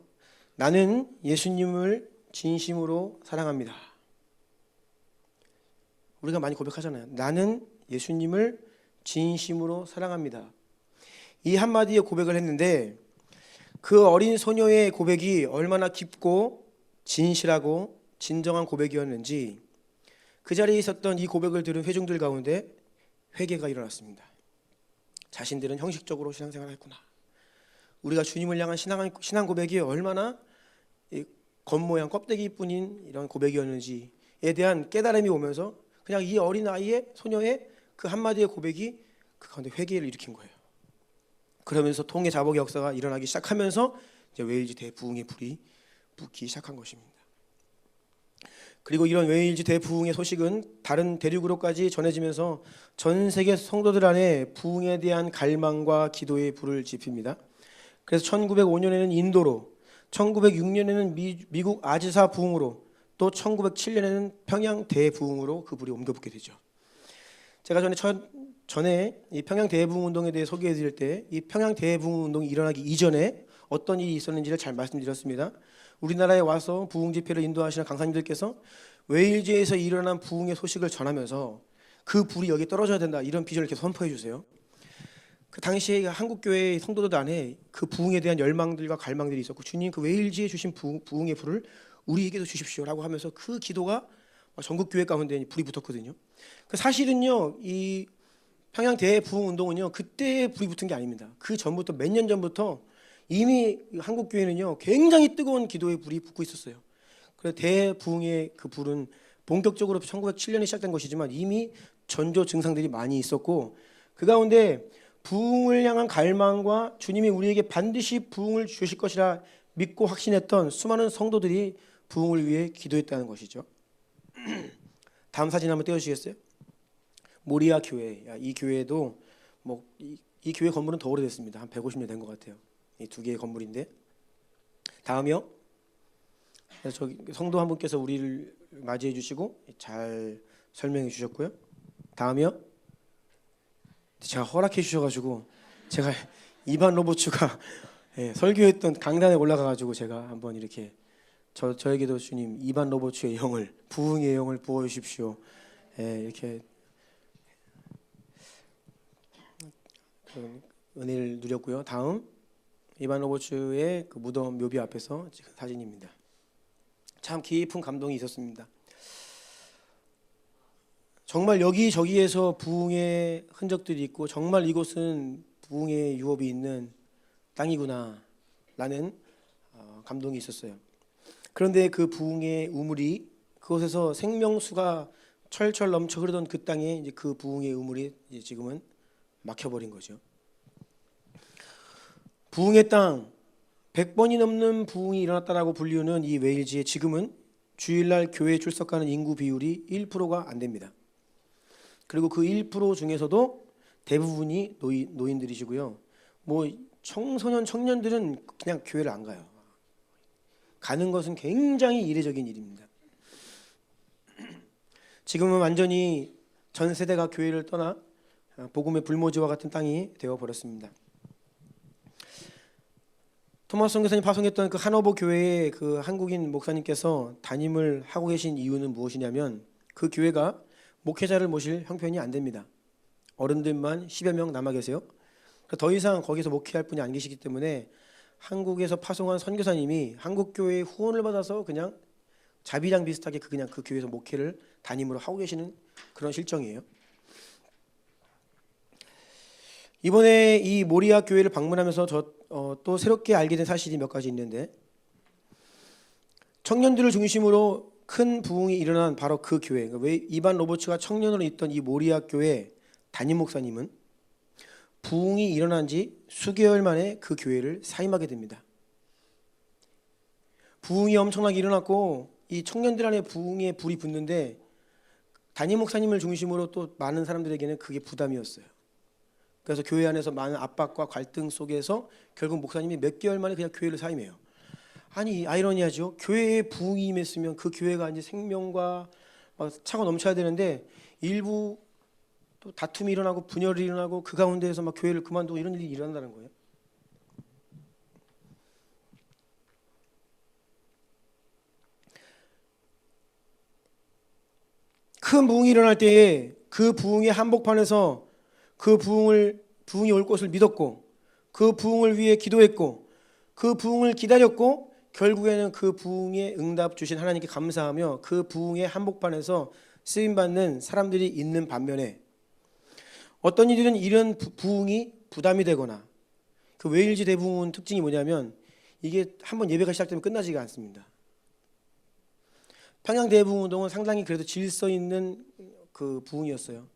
나는 예수님을 진심으로 사랑합니다. 우리가 많이 고백하잖아요. 나는 예수님을 진심으로 사랑합니다. 이 한마디의 고백을 했는데 그 어린 소녀의 고백이 얼마나 깊고 진실하고 진정한 고백이었는지 그 자리에 있었던 이 고백을 들은 회중들 가운데 회개가 일어났습니다. 자신들은 형식적으로 신앙생활을 했구나. 우리가 주님을 향한 신앙 고백이 얼마나 겉모양 껍데기뿐인 이런 고백이었는지에 대한 깨달음이 오면서 그냥 이 어린 아이의 소녀의 그 한마디의 고백이 그 가운데 회개를 일으킨 거예요. 그러면서 통해 자복의 역사가 일어나기 시작하면서 이제 웨일즈 대부흥의 불이 붙기 시작한 것입니다. 그리고 이런 웨일즈 대부흥의 소식은 다른 대륙으로까지 전해지면서 전 세계 성도들 안에 부흥에 대한 갈망과 기도의 불을 지핍니다. 그래서 1905년에는 인도로, 1906년에는 미국 아지사 부흥으로, 또 1907년에는 평양 대부흥으로 그 불이 옮겨붙게 되죠. 제가 전에 이 평양 대부흥 운동에 대해 소개해 드릴 때 이 평양 대부흥 운동이 일어나기 이전에 어떤 일이 있었는지를 잘 말씀드렸습니다. 우리나라에 와서 부흥 집회를 인도하시는 강사님들께서 웨일즈에서 일어난 부흥의 소식을 전하면서 그 불이 여기 떨어져야 된다, 이런 비전을 계속 선포해 주세요. 그 당시에 한국 교회의 성도들 안에 그 부흥에 대한 열망들과 갈망들이 있었고, 주님 그 웨일즈에 주신 부흥의 불을 우리에게도 주십시오라고 하면서 그 기도가 전국 교회 가운데 불이 붙었거든요. 그 사실은요, 이 평양 대부흥 운동은요 그때 불이 붙은 게 아닙니다. 그 전부터 몇 년 전부터 이미 한국 교회는요 굉장히 뜨거운 기도의 불이 붙고 있었어요. 그래서 대부흥의 그 불은 본격적으로 1907년에 시작된 것이지만 이미 전조 증상들이 많이 있었고, 그 가운데 부흥을 향한 갈망과 주님이 우리에게 반드시 부흥을 주실 것이라 믿고 확신했던 수많은 성도들이 부흥을 위해 기도했다는 것이죠. 다음 사진 한번 떼어주시겠어요? 모리아 교회. 이 교회도 이 교회 건물은 더 오래됐습니다. 한 150년 된 것 같아요. 이 두 개의 건물인데. 다음이요. 그래서 저기 성도 한 분께서 우리를 맞이해 주시고 잘 설명해 주셨고요. 다음이요. 제가 허락해 주셔가지고 제가 이반 로보츠가 설교했던 강단에 올라가가지고 제가 한번 이렇게 저에게도 주님 이반 로보츠의 영을, 부흥의 영을 부어주십시오. 이렇게 은혜를 누렸고요. 다음 이반 로보츠의 그 무덤 묘비 앞에서 찍은 사진입니다. 참 깊은 감동이 있었습니다. 정말 여기저기에서 부흥의 흔적들이 있고 정말 이곳은 부흥의 유업이 있는 땅이구나 라는 감동이 있었어요. 그런데 그 부흥의 우물이, 그곳에서 생명수가 철철 넘쳐 흐르던 그 땅에 이제 그 부흥의 우물이 이제 지금은 막혀버린 거죠. 부흥의 땅, 100번이 넘는 부흥이 일어났다라고 불리우는 이 웨일즈에 지금은 주일날 교회에 출석하는 인구 비율이 1%가 안 됩니다. 그리고 그 1% 중에서도 대부분이 노인들이시고요. 청소년 청년들은 그냥 교회를 안 가요. 가는 것은 굉장히 이례적인 일입니다. 지금은 완전히 전 세대가 교회를 떠나 복음의 불모지와 같은 땅이 되어 버렸습니다. 토마스 선교사님 파송했던 그 하노버 교회의 그 한국인 목사님께서 담임을 하고 계신 이유는 무엇이냐면, 그 교회가 목회자를 모실 형편이 안 됩니다. 어른들만 10여 명 남아 계세요. 더 이상 거기서 목회할 분이 안 계시기 때문에 한국에서 파송한 선교사님이 한국 교회의 후원을 받아서 그냥 자비랑 비슷하게 그냥 그 교회에서 목회를 담임으로 하고 계시는 그런 실정이에요. 이번에 이 모리아 교회를 방문하면서 또 새롭게 알게 된 사실이 몇 가지 있는데, 청년들을 중심으로 큰 부흥이 일어난 바로 그 교회, 왜 이반 로버츠가 청년으로 있던 이 모리아 교회 담임 목사님은 부흥이 일어난 지 수개월 만에 그 교회를 사임하게 됩니다. 부흥이 엄청나게 일어났고 이 청년들 안에 부흥의 불이 붙는데, 담임 목사님을 중심으로 또 많은 사람들에게는 그게 부담이었어요. 그래서 교회 안에서 많은 압박과 갈등 속에서 결국 목사님이 몇 개월 만에 그냥 교회를 사임해요. 아니, 아이러니하죠. 교회에 부흥이 임했으면 그 교회가 이제 생명과 막 차고 넘쳐야 되는데, 일부 또 다툼이 일어나고 분열이 일어나고 그 가운데에서 막 교회를 그만두고 이런 일이 일어난다는 거예요. 큰 부흥이 일어날 때에 그 부흥의 한복판에서 그 부흥이 올 것을 믿었고, 그 부흥을 위해 기도했고, 그 부흥을 기다렸고, 결국에는 그 부흥의 응답 주신 하나님께 감사하며 그 부흥의 한복판에서 쓰임 받는 사람들이 있는 반면에, 어떤 이들은 이런 부흥이 부담이 되거나, 그 웨일즈 대부흥 특징이 뭐냐면 이게 한번 예배가 시작되면 끝나지가 않습니다. 평양 대부흥 운동은 상당히 그래도 질서 있는 그 부흥이었어요.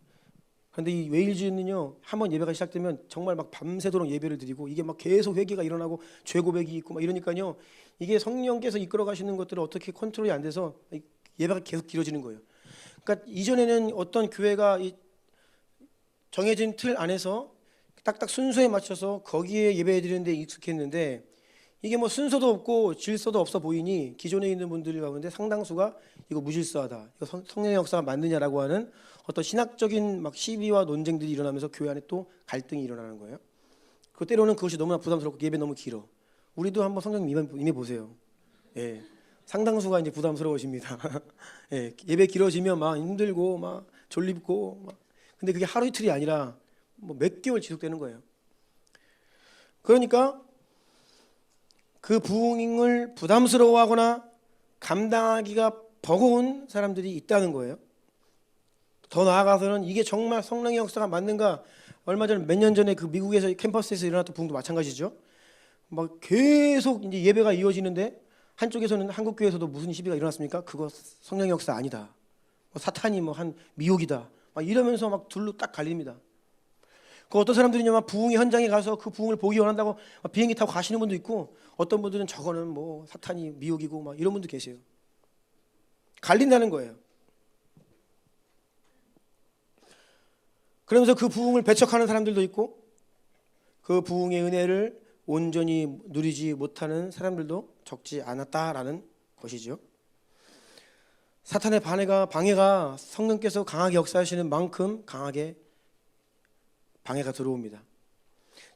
그런데 이 웨일즈는요, 한번 예배가 시작되면 정말 막 밤새도록 예배를 드리고, 이게 막 계속 회개가 일어나고 죄 고백이 있고 막 이러니까요, 이게 성령께서 이끌어 가시는 것들을 어떻게 컨트롤이 안 돼서 예배가 계속 길어지는 거예요. 그러니까 이전에는 어떤 교회가 이 정해진 틀 안에서 딱딱 순서에 맞춰서 거기에 예배 드리는 데 익숙했는데, 이게 뭐 순서도 없고 질서도 없어 보이니 기존에 있는 분들 가운데 상당수가 이거 무질서하다, 이거 성령의 역사가 맞느냐라고 하는 어떤 신학적인 막 시비와 논쟁들이 일어나면서 교회 안에 또 갈등이 일어나는 거예요. 그 때로는 그것이 너무나 부담스럽고 예배 너무 길어. 우리도 한번 성령 임해 보세요. 예, 상당수가 이제 부담스러우십니다. 예, 예배 길어지면 막 힘들고 막 졸립고 막, 근데 그게 하루 이틀이 아니라 뭐 몇 개월 지속되는 거예요. 그러니까 그 부흥을 부담스러워하거나 감당하기가 버거운 사람들이 있다는 거예요. 더 나아가서는 이게 정말 성령의 역사가 맞는가? 얼마 전 몇 년 전에 그 미국에서 캠퍼스에서 일어났던 부흥도 마찬가지죠. 막 계속 이제 예배가 이어지는데 한쪽에서는 한국 교회에서도 무슨 시비가 일어났습니까? 그거 성령의 역사 아니다. 뭐 사탄이 뭐 한 미혹이다. 막 이러면서 막 둘로 딱 갈립니다. 그 어떤 사람들은요, 막 부흥의 현장에 가서 그 부흥을 보기 원한다고 막 비행기 타고 가시는 분도 있고, 어떤 분들은 저거는 뭐 사탄이 미혹이고 막 이런 분도 계세요. 갈린다는 거예요. 그러면서 그 부흥을 배척하는 사람들도 있고, 그 부흥의 은혜를 온전히 누리지 못하는 사람들도 적지 않았다라는 것이죠. 사탄의 방해가 성령께서 강하게 역사하시는 만큼 강하게 방해가 들어옵니다.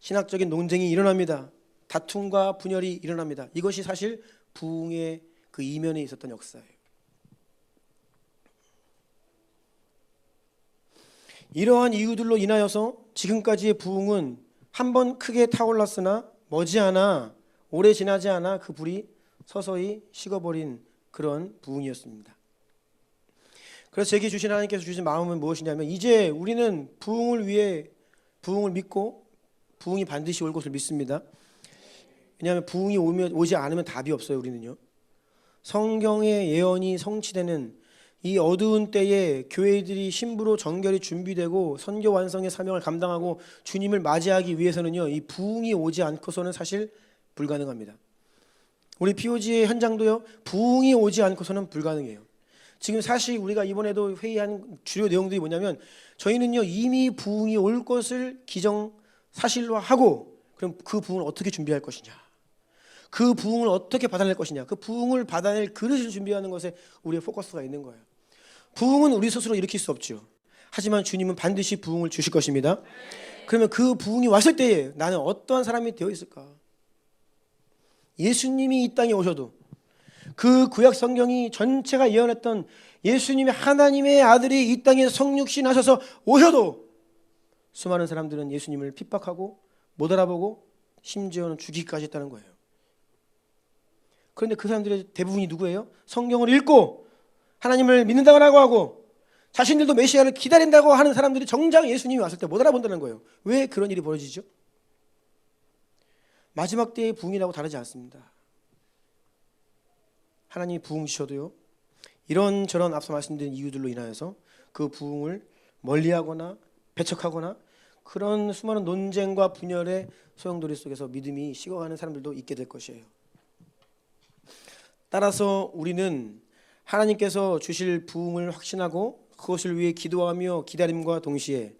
신학적인 논쟁이 일어납니다. 다툼과 분열이 일어납니다. 이것이 사실 부흥의 그 이면에 있었던 역사예요. 이러한 이유들로 인하여서 지금까지의 부흥은 한번 크게 타올랐으나 머지않아 오래 지나지 않아 그 불이 서서히 식어버린 그런 부흥이었습니다. 그래서 제게 주신 하나님께서 주신 마음은 무엇이냐면, 이제 우리는 부흥을 위해 부흥을 믿고 부흥이 반드시 올 것을 믿습니다. 왜냐하면 부흥이 오지 않으면 답이 없어요. 우리는요, 성경의 예언이 성취되는 이 어두운 때에 교회들이 신부로 정결히 준비되고 선교 완성의 사명을 감당하고 주님을 맞이하기 위해서는요, 이 부흥이 오지 않고서는 사실 불가능합니다. 우리 POG의 현장도요, 부흥이 오지 않고서는 불가능해요. 지금 사실 우리가 이번에도 회의한 주요 내용들이 뭐냐면, 저희는요 이미 부흥이 올 것을 기정 사실화하고, 그럼 그 부흥을 어떻게 준비할 것이냐, 그 부흥을 어떻게 받아낼 것이냐, 그 부흥을 받아낼 그릇을 준비하는 것에 우리의 포커스가 있는 거예요. 부흥은 우리 스스로 일으킬 수 없죠. 하지만 주님은 반드시 부흥을 주실 것입니다. 그러면 그 부흥이 왔을 때에 나는 어떠한 사람이 되어 있을까? 예수님이 이 땅에 오셔도, 그 구약 성경이 전체가 예언했던 예수님이 하나님의 아들이 이 땅에 성육신 하셔서 오셔도 수많은 사람들은 예수님을 핍박하고 못 알아보고 심지어는 죽이기까지 했다는 거예요. 그런데 그 사람들의 대부분이 누구예요? 성경을 읽고 하나님을 믿는다고 하고 자신들도 메시아를 기다린다고 하는 사람들이 정작 예수님이 왔을 때 못 알아본다는 거예요. 왜 그런 일이 벌어지죠? 마지막 때의 부흥이라고 다르지 않습니다. 하나님이 부흥 주셔도요, 이런저런 앞서 말씀드린 이유들로 인하여서 그 부흥을 멀리하거나 배척하거나 그런 수많은 논쟁과 분열의 소용돌이 속에서 믿음이 식어가는 사람들도 있게 될 것이에요. 따라서 우리는 하나님께서 주실 부흥을 확신하고 그것을 위해 기도하며 기다림과 동시에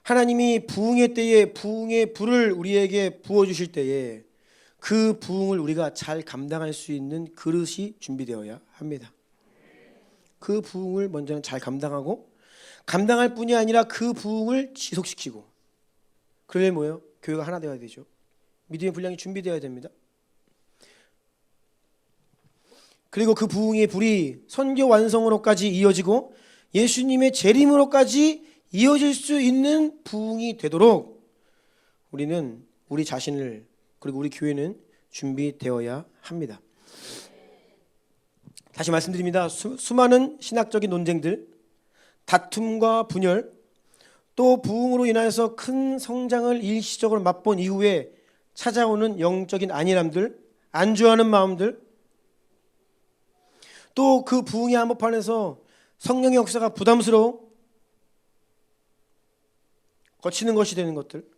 하나님이 부흥의 때에 부흥의 불을 우리에게 부어주실 때에 그 부흥을 우리가 잘 감당할 수 있는 그릇이 준비되어야 합니다. 그 부흥을 먼저는 잘 감당하고 감당할 뿐이 아니라 그 부흥을 지속시키고, 그러려면 뭐예요? 교회가 하나 되어야 되죠. 믿음의 분량이 준비되어야 됩니다. 그리고 그 부흥의 불이 선교 완성으로까지 이어지고 예수님의 재림으로까지 이어질 수 있는 부흥이 되도록 우리는 우리 자신을, 그리고 우리 교회는 준비되어야 합니다. 다시 말씀드립니다. 수많은 신학적인 논쟁들, 다툼과 분열, 또 부흥으로 인하여서 큰 성장을 일시적으로 맛본 이후에 찾아오는 영적인 안일함들, 안주하는 마음들, 또 그 부흥의 한복판에서 성령의 역사가 부담스러워 거치는 것이 되는 것들,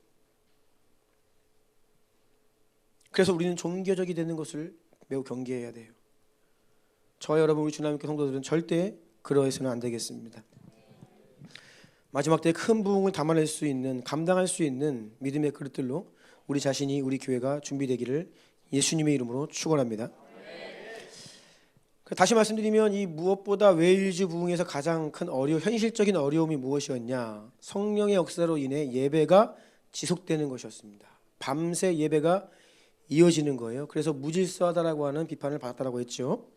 그래서 우리는 종교적이 되는 것을 매우 경계해야 돼요. 저와 여러분, 우리 주나님께 성도들은 절대 그러해서는 안 되겠습니다. 마지막 때 큰 부흥을 담아낼 수 있는, 감당할 수 있는 믿음의 그릇들로 우리 자신이, 우리 교회가 준비되기를 예수님의 이름으로 축원합니다. 다시 말씀드리면 이 무엇보다 웨일즈 부흥에서 가장 큰 현실적인 어려움이 무엇이었냐? 성령의 역사로 인해 예배가 지속되는 것이었습니다. 밤새 예배가 이어지는 거예요. 그래서 무질서하다라고 하는 비판을 받았다라고 했죠.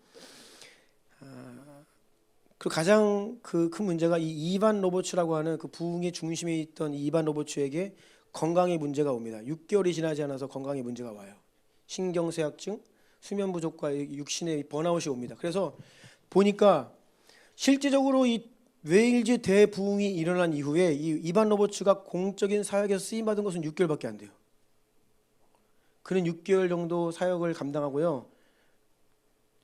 그 가장 큰 문제가 이 이반 로버츠라고 하는 그 부흥의 중심에 있던 이반 로버츠에게 건강의 문제가 옵니다. 6개월이 지나지 않아서 건강의 문제가 와요. 신경쇠약증, 수면 부족과 육신의 번아웃이 옵니다. 그래서 보니까 실제적으로 이 웨일즈 대부흥이 일어난 이후에 이 이반 로버츠가 공적인 사역에서 쓰임 받은 것은 6개월밖에 안 돼요. 그는 6개월 정도 사역을 감당하고요,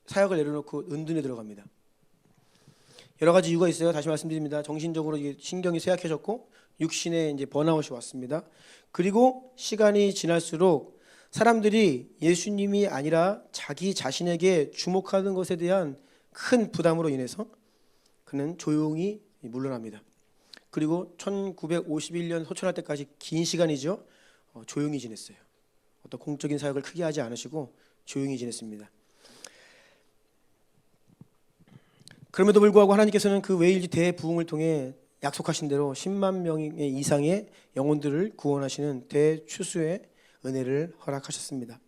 사역을 내려놓고 은둔에 들어갑니다. 여러 가지 이유가 있어요. 다시 말씀드립니다. 정신적으로 신경이 쇠약해졌고 육신에 이제 번아웃이 왔습니다. 그리고 시간이 지날수록 사람들이 예수님이 아니라 자기 자신에게 주목하는 것에 대한 큰 부담으로 인해서 그는 조용히 물러납니다. 그리고 1951년 소천할 때까지 긴 시간이죠. 조용히 지냈어요. 어떤 공적인 사역을 크게 하지 않으시고 조용히 지냈습니다. 그럼에도 불구하고 하나님께서는 그 웨일즈 대부흥을 통해 약속하신 대로 10만 명 이상의 영혼들을 구원하시는 대추수의 은혜를 허락하셨습니다.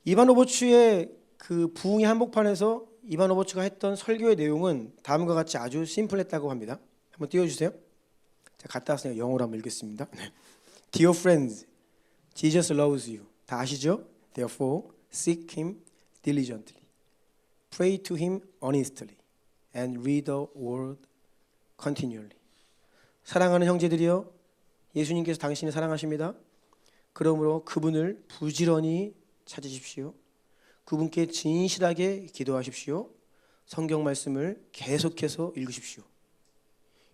이반 오버츠의 그 부흥의 한복판에서 이반 오버츠가 했던 설교의 내용은 다음과 같이 아주 심플했다고 합니다. 한번 띄워주세요. 제가 갔다 왔으니까 영어로 한번 읽겠습니다. Dear friends, Jesus loves you. 다 아시죠? Therefore, seek Him diligently. Pray to Him earnestly and read the Word continually. 사랑하는 형제들이여, 예수님께서 당신을 사랑하십니다. 그러므로 그분을 부지런히 찾으십시오. 그분께 진실하게 기도하십시오. 성경 말씀을 계속해서 읽으십시오.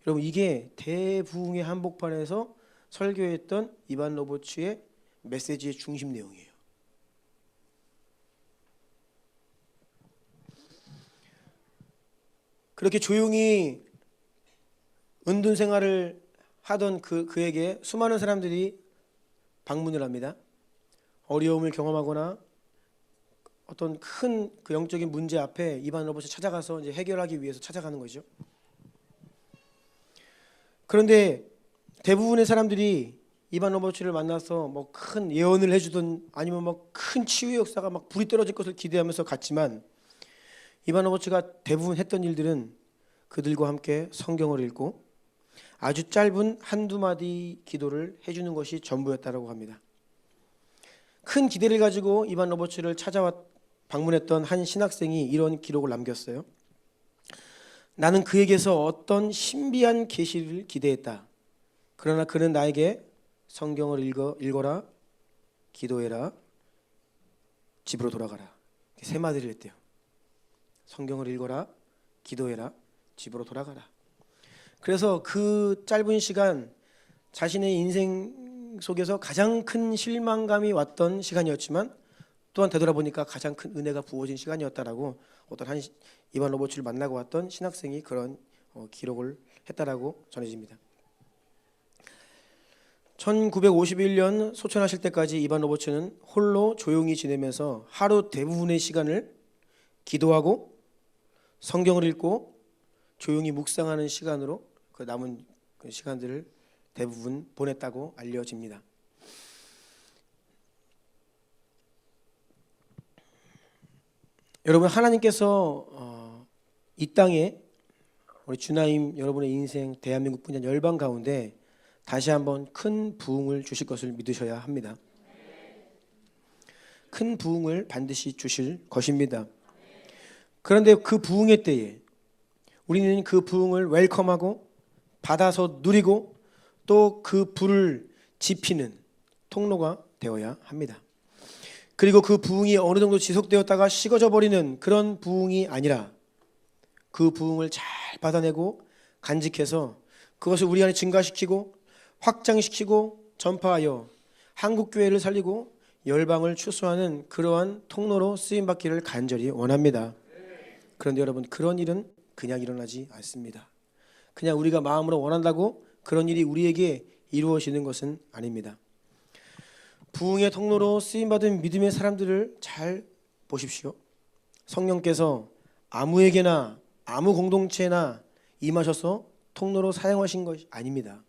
여러분, 이게 대부흥의 한복판에서 설교했던 이반 로버츠의 메시지의 중심 내용이에요. 그렇게 조용히 은둔 생활을 하던 그에게 수많은 사람들이 방문을 합니다. 어려움을 경험하거나 어떤 큰 그 영적인 문제 앞에 이반 로버츠 찾아가서 이제 해결하기 위해서 찾아가는 거죠. 그런데 대부분의 사람들이 이반 로버츠를 만나서 뭐 큰 예언을 해주든 아니면 뭐 큰 치유의 역사가 막 불이 떨어질 것을 기대하면서 갔지만, 이반 로버츠가 대부분 했던 일들은 그들과 함께 성경을 읽고 아주 짧은 한두 마디 기도를 해주는 것이 전부였다고 합니다. 큰 기대를 가지고 이반 로버츠를 방문했던 한 신학생이 이런 기록을 남겼어요. 나는 그에게서 어떤 신비한 계시를 기대했다. 그러나 그는 나에게 성경을 읽어라, 기도해라, 집으로 돌아가라. 세 마디를 했대요. 성경을 읽어라, 기도해라, 집으로 돌아가라. 그래서 그 짧은 시간 자신의 인생 속에서 가장 큰 실망감이 왔던 시간이었지만 또한 되돌아보니까 가장 큰 은혜가 부어진 시간이었다라고 어떤 한 이반 로버츠를 만나고 왔던 신학생이 그런 기록을 했다라고 전해집니다. 1951년 소천하실 때까지 이반 로버츠는 홀로 조용히 지내면서 하루 대부분의 시간을 기도하고 성경을 읽고 조용히 묵상하는 시간으로 그 남은 그 시간들을 대부분 보냈다고 알려집니다. 여러분, 하나님께서 이 땅에 우리 주나임 여러분의 인생 대한민국뿐만 아니라 열방 가운데 다시 한번 큰 부흥을 주실 것을 믿으셔야 합니다. 큰 부흥을 반드시 주실 것입니다. 그런데 그 부흥의 때에 우리는 그 부흥을 웰컴하고 받아서 누리고 또 그 불을 지피는 통로가 되어야 합니다. 그리고 그 부흥이 어느 정도 지속되었다가 식어져 버리는 그런 부흥이 아니라 그 부흥을 잘 받아내고 간직해서 그것을 우리 안에 증가시키고 확장시키고 전파하여 한국교회를 살리고 열방을 추수하는 그러한 통로로 쓰임받기를 간절히 원합니다. 그런데 여러분, 그런 일은 그냥 일어나지 않습니다. 그냥 우리가 마음으로 원한다고 그런 일이 우리에게 이루어지는 것은 아닙니다. 부흥의 통로로 쓰임받은 믿음의 사람들을 잘 보십시오. 성령께서 아무에게나 아무 공동체나 임하셔서 통로로 사용하신 것이 아닙니다.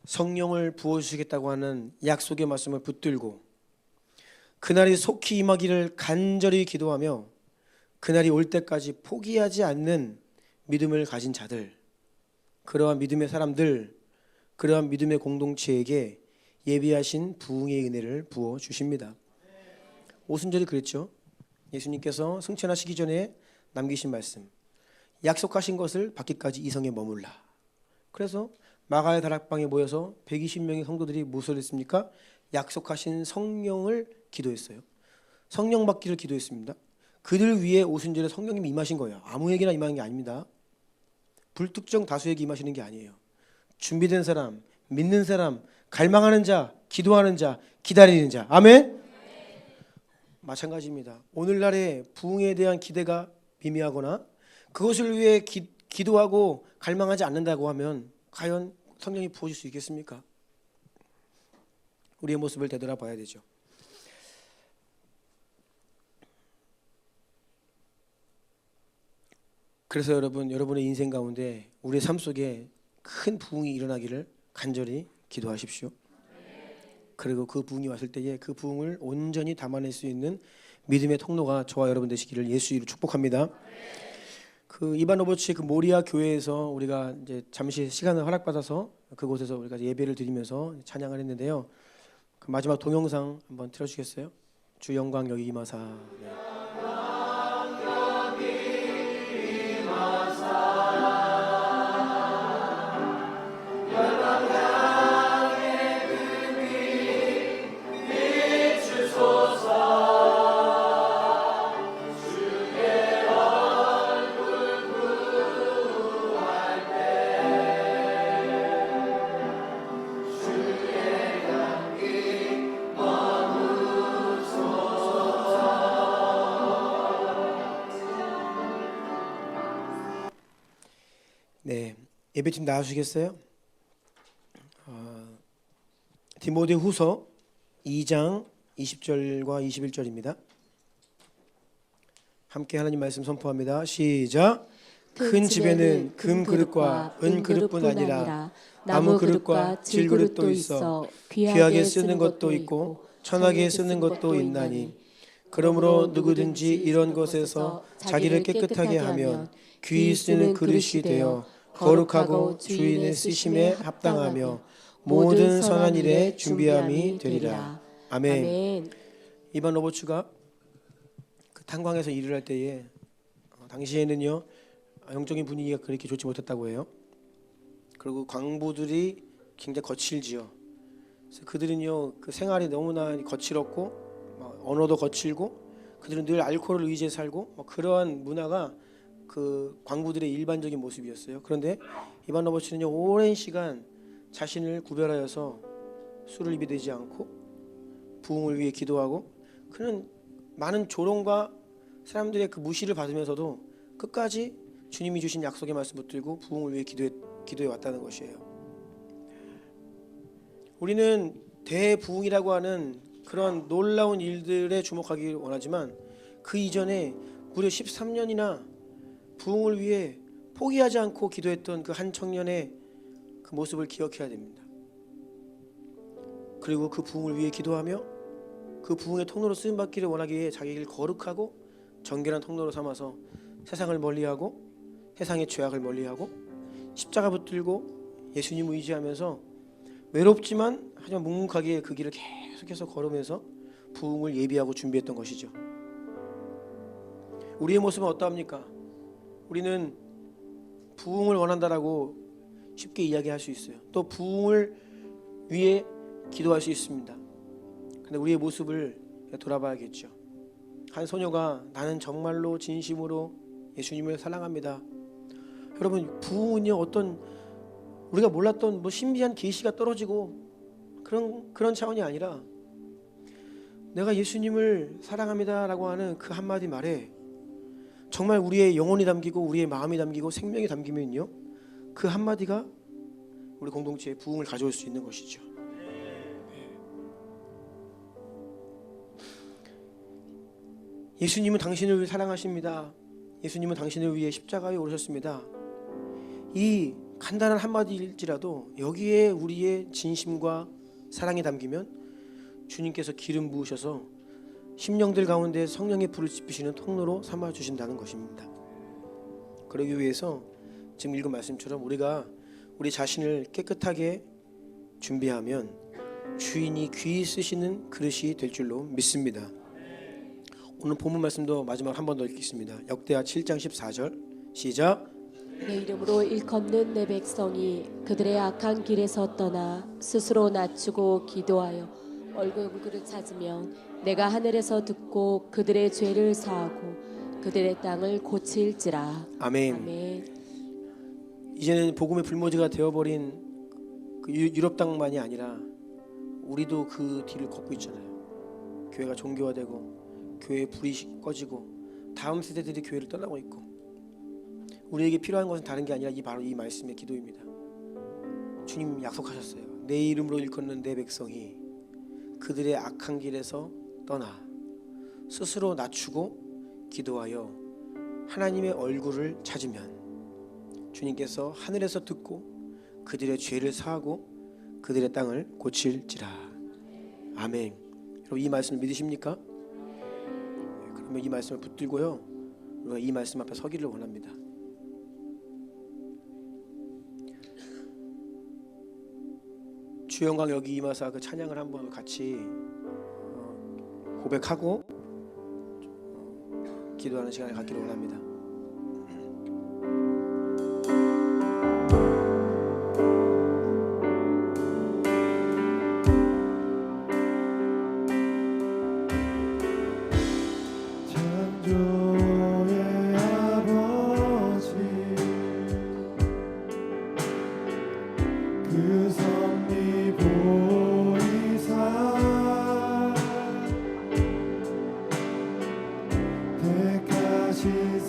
성령을 부어주시겠다고 하는 약속의 말씀을 붙들고 그날이 속히 임하기를 간절히 기도하며 그날이 올 때까지 포기하지 않는 믿음을 가진 자들, 그러한 믿음의 사람들, 그러한 믿음의 공동체에게 예비하신 부흥의 은혜를 부어 주십니다. 오순절이 그랬죠. 예수님께서 승천하시기 전에 남기신 말씀, 약속하신 것을 받기까지 이 성에 머물라. 그래서 마가의 다락방에 모여서 120명의 성도들이 무엇을 했습니까? 약속하신 성령을 기도했어요. 성령 받기를 기도했습니다. 그들 위에 오순절에 성령님이 임하신 거예요. 아무에게나 임하는 게 아닙니다. 불특정 다수에게 임하시는 게 아니에요. 준비된 사람, 믿는 사람, 갈망하는 자, 기도하는 자, 기다리는 자. 아멘? 마찬가지입니다. 오늘날의 부흥에 대한 기대가 미미하거나 그것을 위해 기도하고 갈망하지 않는다고 하면 과연 성령이 부어질 수 있겠습니까? 우리의 모습을 되돌아봐야 되죠. 그래서 여러분의 인생 가운데 우리의 삶 속에 큰 부흥이 일어나기를 간절히 기도하십시오. 그리고 그 부흥이 왔을 때에 그 부흥을 온전히 담아낼 수 있는 믿음의 통로가 저와 여러분 되시기를 예수 이름으로 축복합니다. 그 이반 로버츠의 그 모리아 교회에서 우리가 이제 잠시 시간을 허락받아서 그곳에서 우리가 예배를 드리면서 찬양을 했는데요. 그 마지막 동영상 한번 틀어주시겠어요? 주 영광 여기 임하사. 네. 네, 예배팀 나와주시겠어요? 디모데후서 2장 20절과 21절입니다. 함께 하나님 말씀 선포합니다. 시작. 큰 집에는 금 그릇과 은 그릇뿐 아니라 나무 그릇과 질 그릇도 있어 귀하게 쓰는 것도 있고 천하게 쓰는 것도 있나니 그러므로 누구든지 이런 것에서 자기를 깨끗하게 하면 귀히 쓰는 그릇이 되어 거룩하고 주인의 쓰심에 합당하며 모든 선한 일에 준비함이 되리라. 아멘. 이반 로버츠가 탄광에서 일을 할 때에 당시에는요 영적인 분위기가 그렇게 좋지 못했다고 해요. 그리고 광부들이 굉장히 거칠지요. 그래서 그들은요 그 생활이 너무나 거칠었고 언어도 거칠고 그들은 늘 알코올을 의지해 살고 그러한 문화가 그 광부들의 일반적인 모습이었어요. 그런데 이반 로버츠는요 오랜 시간 자신을 구별하여서 술을 입에 대지 않고 부흥을 위해 기도하고 그는 많은 조롱과 사람들의 그 무시를 받으면서도 끝까지 주님이 주신 약속의 말씀 붙들고 부흥을 위해 기도해 왔다는 것이에요. 우리는 대부흥이라고 하는 그런 놀라운 일들에 주목하기 원하지만 그 이전에 무려 13년이나 부흥을 위해 포기하지 않고 기도했던 그 한 청년의 그 모습을 기억해야 됩니다. 그리고 그 부흥을 위해 기도하며 그 부흥의 통로로 쓰임받기를 원하기 위해 자기를 거룩하고 정결한 통로로 삼아서 세상을 멀리하고 세상의 죄악을 멀리하고 십자가 붙들고 예수님을 의지하면서 외롭지만 하지만 묵묵하게 그 길을 계속해서 걸으면서 부흥을 예비하고 준비했던 것이죠. 우리의 모습은 어떠합니까? 우리는 부흥을 원한다라고 쉽게 이야기할 수 있어요. 또 부흥을 위해 기도할 수 있습니다. 근데 우리의 모습을 돌아봐야겠죠. 한 소녀가 나는 정말로 진심으로 예수님을 사랑합니다. 여러분 부흥은요 어떤 우리가 몰랐던 신비한 계시가 떨어지고 그런 차원이 아니라 내가 예수님을 사랑합니다라고 하는 그 한마디 말에 정말 우리의 영혼이 담기고 우리의 마음이 담기고 생명이 담기면요 그 한마디가 우리 공동체에 부흥을 가져올 수 있는 것이죠. 예수님은 당신을 위해 사랑하십니다. 예수님은 당신을 위해 십자가에 오르셨습니다. 이 간단한 한마디일지라도 여기에 우리의 진심과 사랑이 담기면 주님께서 기름 부으셔서 심령들 가운데 성령의 불을 지피시는 통로로 삼아주신다는 것입니다. 그러기 위해서 지금 읽은 말씀처럼 우리가 우리 자신을 깨끗하게 준비하면 주인이 귀히 쓰시는 그릇이 될 줄로 믿습니다. 오늘 본문 말씀도 마지막 한 번 더 읽겠습니다. 역대하 7장 14절 시작. 내 이름으로 일컫는 내 백성이 그들의 악한 길에서 떠나 스스로 낮추고 기도하여 얼굴을 찾으면 내가 하늘에서 듣고 그들의 죄를 사하고 그들의 땅을 고칠지라. 아멘. 아멘. 이제는 복음의 불모지가 되어버린 그 유럽 땅만이 아니라 우리도 그 뒤를 걷고 있잖아요. 교회가 종교화되고 교회의 불이 꺼지고 다음 세대들이 교회를 떠나고 있고 우리에게 필요한 것은 다른 게 아니라 바로 이 말씀의 기도입니다. 주님 약속하셨어요. 내 이름으로 일컫는 내 백성이 그들의 악한 길에서 떠나 스스로 낮추고 기도하여 하나님의 얼굴을 찾으면 주님께서 하늘에서 듣고 그들의 죄를 사하고 그들의 땅을 고칠지라. 아멘. 여러분 이 말씀을 믿으십니까? 그러면 이 말씀을 붙들고요 우리가 이 말씀 앞에 서기를 원합니다. 주 영광 여기 임하사 그 찬양을 한번 같이 고백하고 기도하는 시간을 갖기를 원합니다. 택하신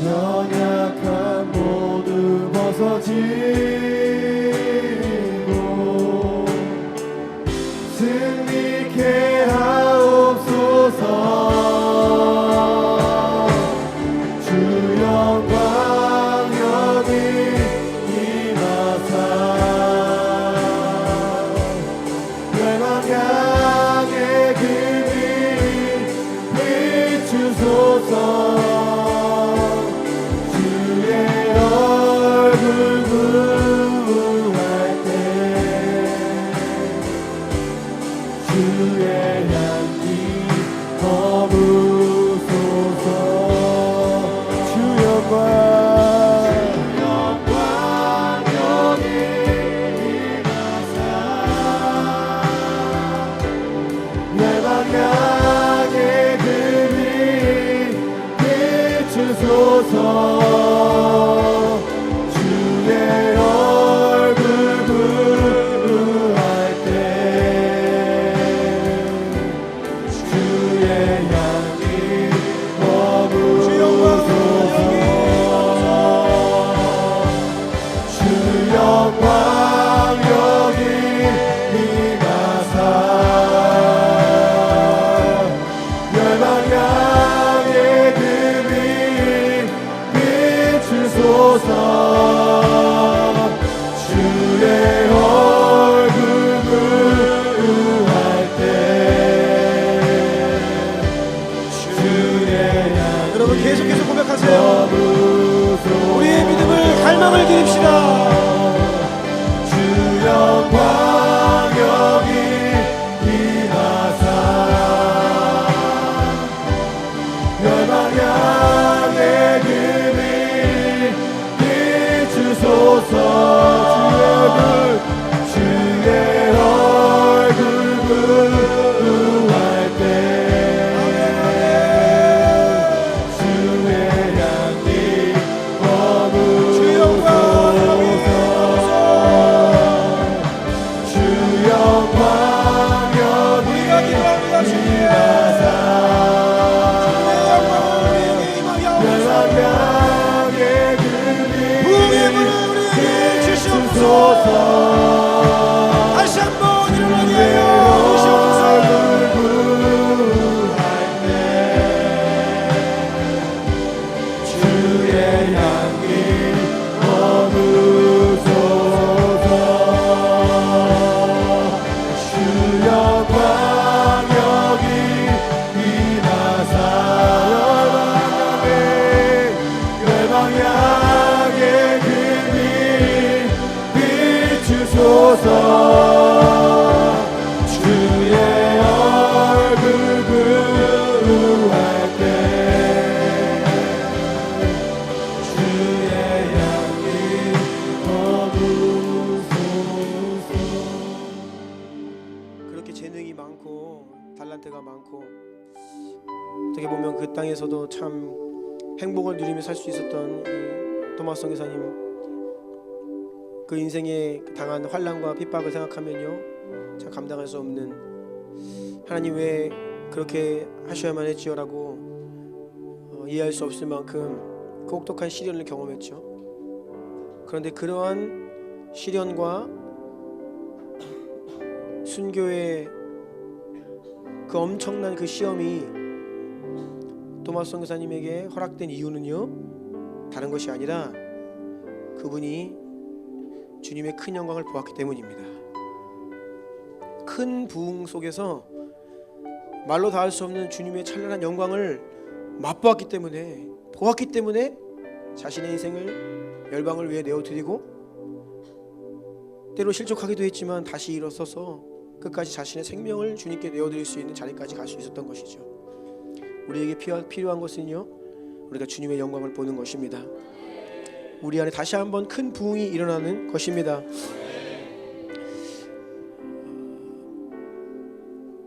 연약한 모두 벗어지고 승리케 하옵소서. 주 영광 여기 임하사 멸망 향해 그리 비추소서. 주의 향기 머무소서. 주 영광 여기 임하사 멸망 향해 그리 비추소서. 주의 얼굴 구할 때 주의 향기 머무소서. 주 영광 여기 임하사 멸망 향해 그리 비추소서. 주의 얼굴 구할 때 여러분 계속해서 고백하세요. 우리의 믿음을 갈망을 드립시다. 주 영광 여기 임하사 멸망 향해 그리 비추소서. 주의 얼굴 구할 때 주의 향기 머무소서. 주 영광 여기 임하사 멸망 향해 그리 비추소서. 다시 한번 일어나게 하여 주의 향기 머무소서. 주 영광 여기 임하사 멸망 향해 그리 비추소서. 주의 얼굴 구할 때 주의 향기 머무소서. 그렇게 재능이 많고 달란트가 많고 어떻게 보면 그 땅에서도 참 행복을 누리며 살 수 있었던 이 도마스 선교사님, 그 인생에 당한 환난과 핍박을 생각하면요 참 감당할 수 없는, 하나님 왜 그렇게 하셔야만 했지요라고 이해할 수 없을 만큼 그 혹독한 시련을 경험했죠. 그런데 그러한 시련과 순교의 그 엄청난 그 시험이 도마스 선교사님에게 허락된 이유는요 다른 것이 아니라 그분이 주님의 큰 영광을 보았기 때문입니다. 큰 부흥 속에서 말로 다 할 수 없는 주님의 찬란한 영광을 맛보았기 때문에, 보았기 때문에 자신의 인생을 열방을 위해 내어드리고 때로 실족하기도 했지만 다시 일어서서 끝까지 자신의 생명을 주님께 내어드릴 수 있는 자리까지 갈 수 있었던 것이죠. 우리에게 필요한 것은요 우리가 주님의 영광을 보는 것입니다. 우리 안에 다시 한번 큰 부흥이 일어나는 것입니다.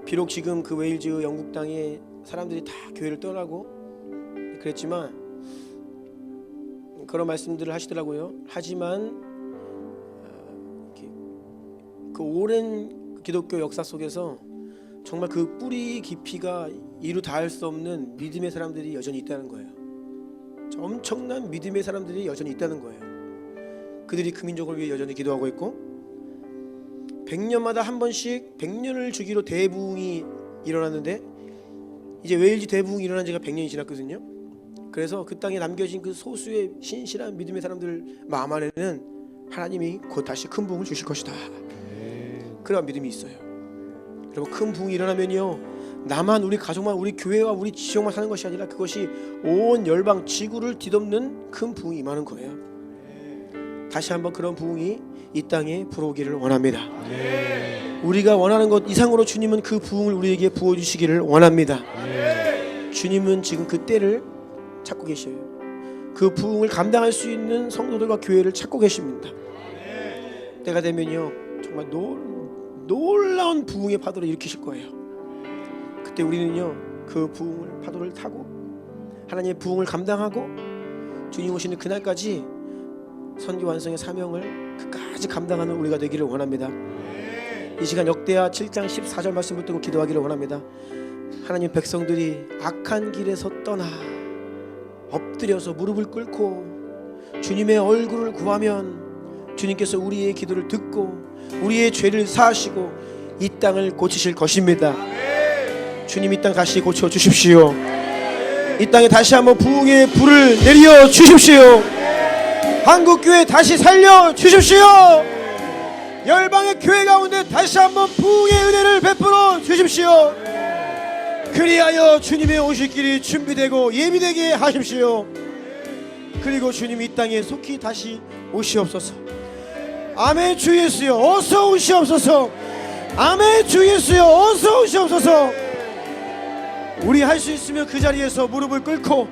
비록 지금 그 웨일즈 영국 땅에 사람들이 다 교회를 떠나고 그랬지만 그런 말씀들을 하시더라고요. 하지만 그 오랜 기독교 역사 속에서 정말 그 뿌리 깊이가 이루 닿을 수 없는 믿음의 사람들이 여전히 있다는 거예요. 엄청난 믿음의 사람들이 여전히 있다는 거예요. 그들이 그 민족을 위해 여전히 기도하고 있고 100년마다 한 번씩 100년을 주기로 대부흥이 일어났는데 이제 웨일즈 대부흥이 일어난 지가 100년이 지났거든요. 그래서 그 땅에 남겨진 그 소수의 신실한 믿음의 사람들 마음 안에는 하나님이 곧 다시 큰 부흥을 주실 것이다. 그런 믿음이 있어요. 여러분, 큰 부흥이 일어나면요, 나만, 우리 가족만, 우리 교회와 우리 지역만 사는 것이 아니라 그것이 온 열방 지구를 뒤덮는 큰 부흥이 임하는 거예요. 다시 한번 그런 부흥이 이 땅에 불어오기를 원합니다. 우리가 원하는 것 이상으로 주님은 그 부흥을 우리에게 부어주시기를 원합니다. 주님은 지금 그 때를 찾고 계셔요. 그 부흥을 감당할 수 있는 성도들과 교회를 찾고 계십니다. 때가 되면요, 정말 놀라운 부흥의 파도를 일으키실 거예요. 그때 우리는요, 그 부흥을 파도를 타고 하나님의 부흥을 감당하고 주님 오시는 그날까지 선교 완성의 사명을 끝까지 감당하는 우리가 되기를 원합니다. 이 시간 역대하 7장 14절 말씀 붙들고 기도하기를 원합니다. 하나님 백성들이 악한 길에서 떠나 엎드려서 무릎을 꿇고 주님의 얼굴을 구하면 주님께서 우리의 기도를 듣고 우리의 죄를 사하시고 이 땅을 고치실 것입니다. 주님, 이 땅 다시 고쳐 주십시오. 이 땅에 다시 한번 부흥의 불을 내려 주십시오. 한국교회 다시 살려 주십시오. 열방의 교회 가운데 다시 한번 부흥의 은혜를 베풀어 주십시오. 그리하여 주님의 오실 길이 준비되고 예비되게 하십시오. 그리고 주님 이 땅에 속히 다시 오시옵소서. 아멘. 주 예수여 어서 오시옵소서. 아멘. 주 예수여 어서 오시옵소서. 우리 할 수 있으면 그 자리에서 무릎을 꿇고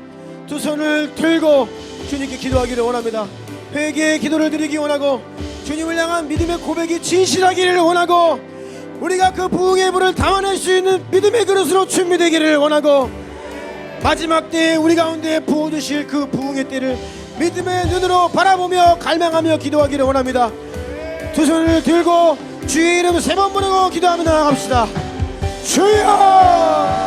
두 손을 들고 주님께 기도하기를 원합니다. 회개의 기도를 드리기 원하고 주님을 향한 믿음의 고백이 진실하기를 원하고 우리가 그 부흥의 불을 담아낼 수 있는 믿음의 그릇으로 준비되기를 원하고 마지막 때에 우리 가운데 부어주실 그 부흥의 때를 믿음의 눈으로 바라보며 갈망하며 기도하기를 원합니다. 두 손을 들고 주의 이름 세 번 부르고 기도하며 나아갑시다. 주여!